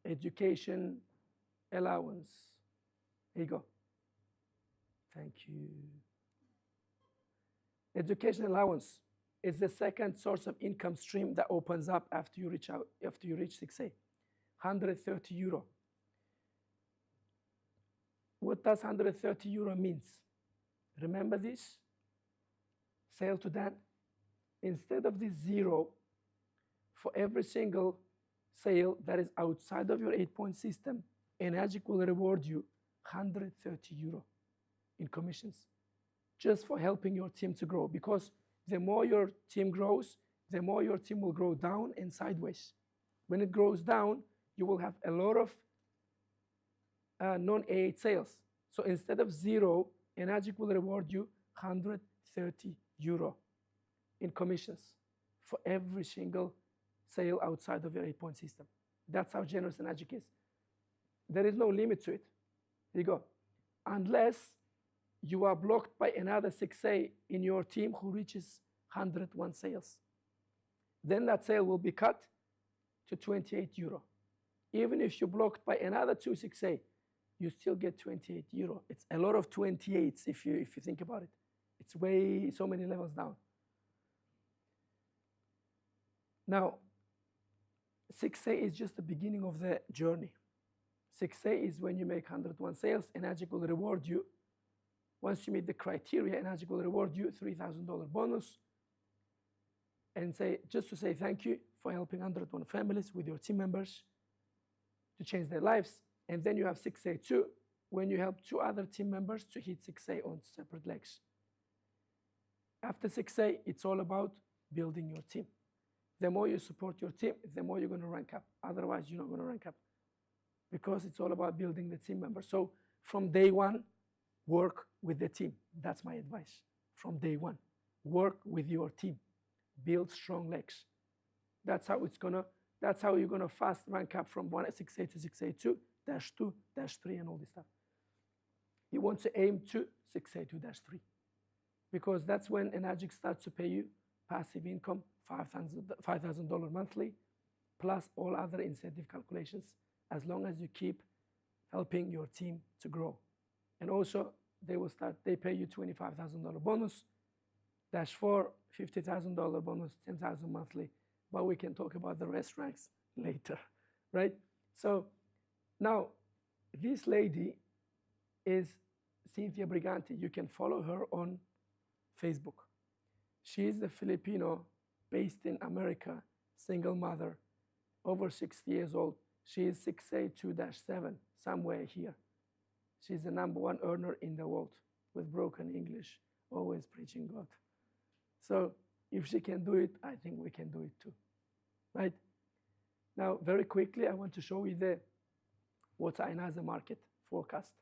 education allowance. Here you go. Thank you. Education allowance is the second source of income stream that opens up after you reach 6A. 130 euro. What does 130 euro means? Remember this? Sale to Dan. Instead of this 0, for every single sale that is outside of your 8-point system, Enagic will reward you 130 euro in commissions just for helping your team to grow. Because the more your team grows, the more your team will grow down and sideways. When it grows down, you will have a lot of non-A8 sales. So instead of 0, Enagic will reward you 130 euro in commissions for every single sale outside of your 8-point system. That's how generous Enagic is. There is no limit to it. Here you go. Unless you are blocked by another 6A in your team who reaches 101 sales. Then that sale will be cut to 28 euro. Even if you're blocked by another 2 6A, you still get 28 euro. It's a lot of 28s if you think about it. It's way so many levels down. Now, 6A is just the beginning of the journey. 6A is when you make 101 sales, Enagic will reward you. Once you meet the criteria, Enagic will reward you $3,000 bonus and just to say thank you for helping 101 families with your team members to change their lives. And then you have 6A2 when you help 2 other team members to hit 6A on separate legs. After 6A, it's all about building your team. The more you support your team, the more you're going to rank up. Otherwise, you're not going to rank up because it's all about building the team members. So from day one, work with the team. That's my advice. From day one, work with your team. Build strong legs. That's how you're gonna fast rank up from 6A to 6A2, -2, -3, and all this stuff. You want to aim to 6A2, -3, because that's when Enagic starts to pay you passive income, $5,000 monthly, plus all other incentive calculations, as long as you keep helping your team to grow. And also, they pay you $25,000 bonus, -4, $50,000 bonus, $10,000 monthly, but we can talk about the rest ranks later, right? So now, this lady is Cynthia Briganti. You can follow her on Facebook. She is a Filipino based in America, single mother, over 60 years old. She is 6A2-7, somewhere here. She's the #1 earner in the world with broken English, always preaching God. So if she can do it, I think we can do it too, right? Now, very quickly, I want to show you the water ionizing market forecast.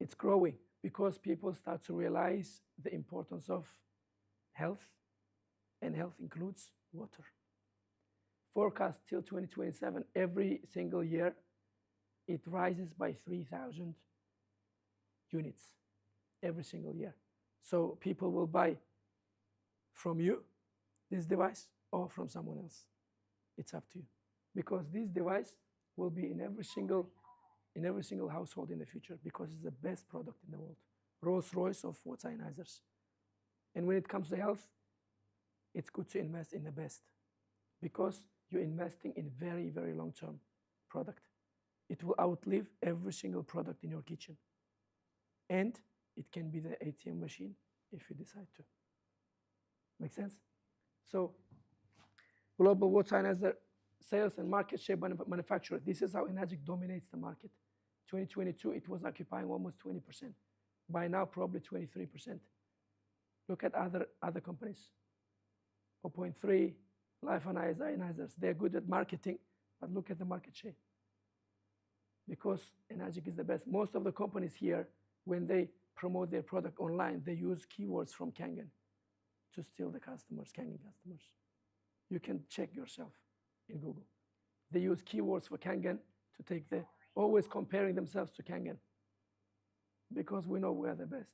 It's growing because people start to realize the importance of health, and health includes water. Forecast till 2027, every single year, it rises by 3,000 units every single year. So people will buy from you this device or from someone else. It's up to you. Because this device will be in every single in every single household in the future because it's the best product in the world. Rolls-Royce of water ionizers. And when it comes to health, it's good to invest in the best because you're investing in very, very long-term product. It will outlive every single product in your kitchen. And it can be the ATM machine if you decide to. Make sense? So, global water ionizer sales and market share manufacturer. This is how Enagic dominates the market. 2022, it was occupying almost 20%. By now, probably 23%. Look at other companies. 0.3, Life ionizers. They're good at marketing, but look at the market share. Because Enagic is the best. Most of the companies here, when they promote their product online, they use keywords from Kangen to steal the customers, Kangen customers. You can check yourself in Google. They use keywords for Kangen to take always comparing themselves to Kangen because we know we're the best.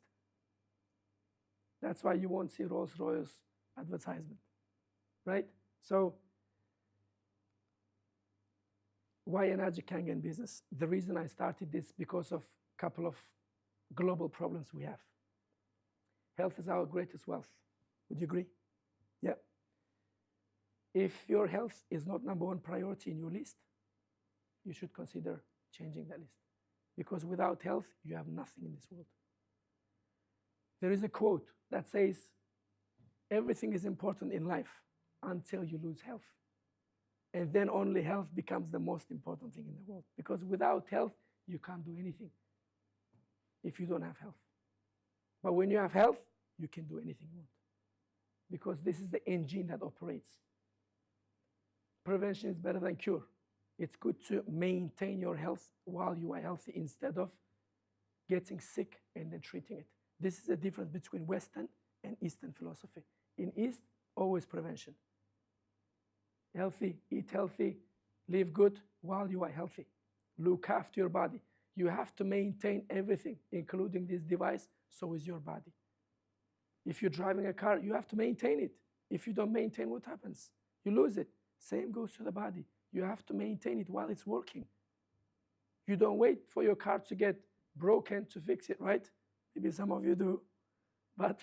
That's why you won't see Rolls-Royce advertisement, right? So why Enagic Kangen business? The reason I started this because of a couple of global problems we have. Health is our greatest wealth. Would you agree? Yeah. If your health is not number one priority in your list, you should consider changing that list. Because without health, you have nothing in this world. There is a quote that says, everything is important in life until you lose health. And then only health becomes the most important thing in the world. Because without health, you can't do anything if you don't have health. But when you have health, you can do anything you want. Because this is the engine that operates. Prevention is better than cure. It's good to maintain your health while you are healthy instead of getting sick and then treating it. This is the difference between Western and Eastern philosophy. In East, always prevention. Healthy, eat healthy, live good while you are healthy. Look after your body. You have to maintain everything, including this device, so is your body. If you're driving a car, you have to maintain it. If you don't maintain, what happens? You lose it. Same goes to the body. You have to maintain it while it's working. You don't wait for your car to get broken to fix it, right? Maybe some of you do. But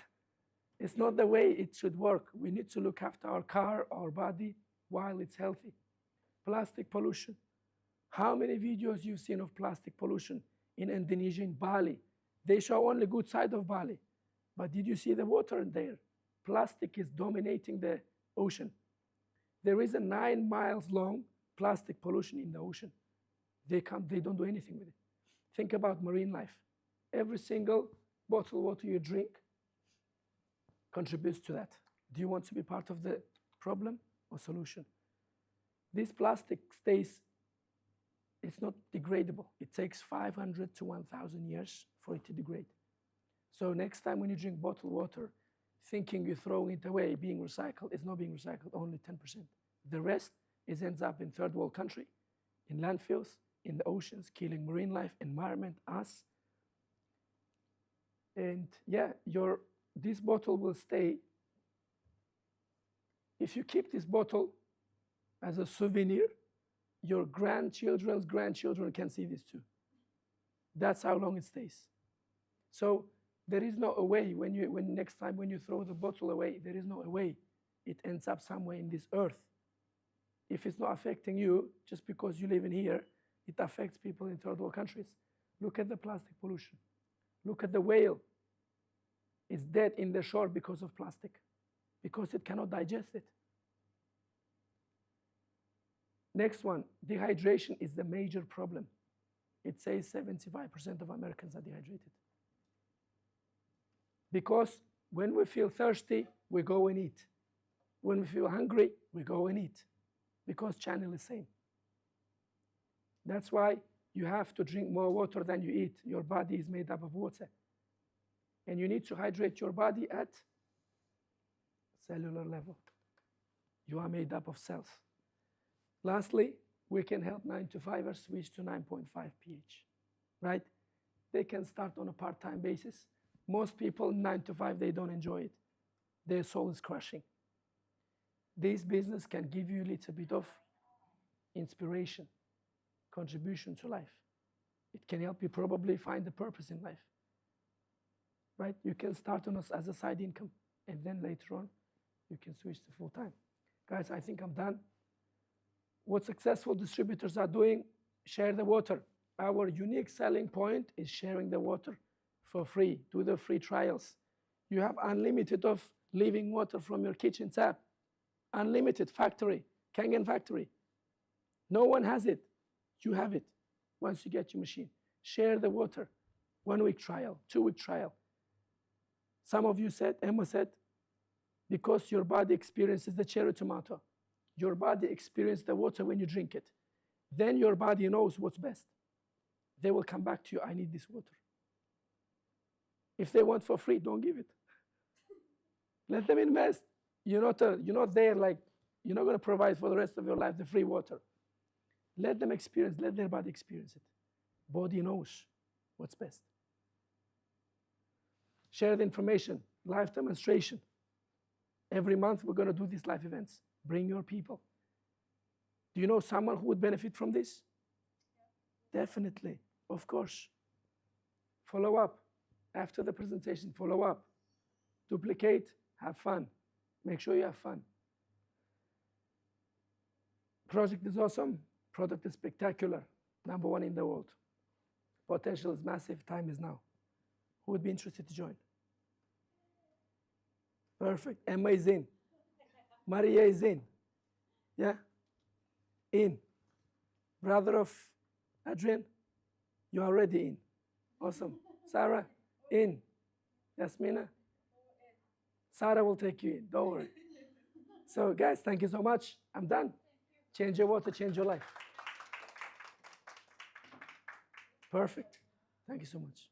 it's not the way it should work. We need to look after our car, our body, while it's healthy. Plastic pollution. How many videos you've seen of plastic pollution in Indonesia, in Bali? They show only good side of Bali. But did you see the water there? Plastic is dominating the ocean. There is a 9 miles long plastic pollution in the ocean. They don't do anything with it. Think about marine life. Every single bottle of water you drink contributes to that. Do you want to be part of the problem or solution? This plastic stays, it's not degradable. It takes 500 to 1,000 years for it to degrade. So next time when you drink bottled water, thinking you're throwing it away, being recycled, it's not being recycled, only 10%. The rest ends up in third world country, in landfills, in the oceans, killing marine life, environment, us. And yeah, this bottle will stay. If you keep this bottle as a souvenir, your grandchildren's grandchildren can see this too. That's how long it stays. So there is no way when next time when you throw the bottle away, there is no way. It ends up somewhere in this earth. If it's not affecting you, just because you live in here, it affects people in third world countries. Look at the plastic pollution. Look at the whale. It's dead in the shore because of plastic, because it cannot digest it. Next one, dehydration is the major problem. It says 75% of Americans are dehydrated. Because when we feel thirsty, we go and eat. When we feel hungry, we go and eat. Because channel is same. That's why you have to drink more water than you eat. Your body is made up of water. And you need to hydrate your body at cellular level. You are made up of cells. Lastly, we can help 9-to-5ers switch to 9.5 pH, right? They can start on a part-time basis. Most people, 9 to 5, they don't enjoy it. Their soul is crushing. This business can give you a little bit of inspiration, contribution to life. It can help you probably find the purpose in life. Right? You can start on us as a side income, and then later on, you can switch to full time. Guys, I think I'm done. What successful distributors are doing, share the water. Our unique selling point is sharing the water for free. Do the free trials. You have unlimited of living water from your kitchen tap. Unlimited factory, Kangen factory. No one has it. You have it once you get your machine. Share the water. 1 week trial, 2 week trial. Some of you said, Emma said, because your body experiences the cherry tomato. Your body experiences the water when you drink it. Then your body knows what's best. They will come back to you, I need this water. If they want for free, don't give it. Let them invest. You're not there like, you're not going to provide for the rest of your life the free water. Let them experience, let their body experience it. Body knows what's best. Share the information, live demonstration. Every month we're going to do these live events. Bring your people. Do you know someone who would benefit from this? Yeah. Definitely, of course. Follow up. After the presentation, follow up. Duplicate, have fun. Make sure you have fun. Project is awesome. Product is spectacular. #1 in the world. Potential is massive. Time is now. Who would be interested to join? Perfect. Emma is in. Maria is in. Yeah? In. Brother of Adrian, you're already in. Awesome. Sarah, in. Yasmina? Sarah will take you in. Don't worry. So, guys, thank you so much. I'm done. Change your water, change your life. Perfect. Thank you so much.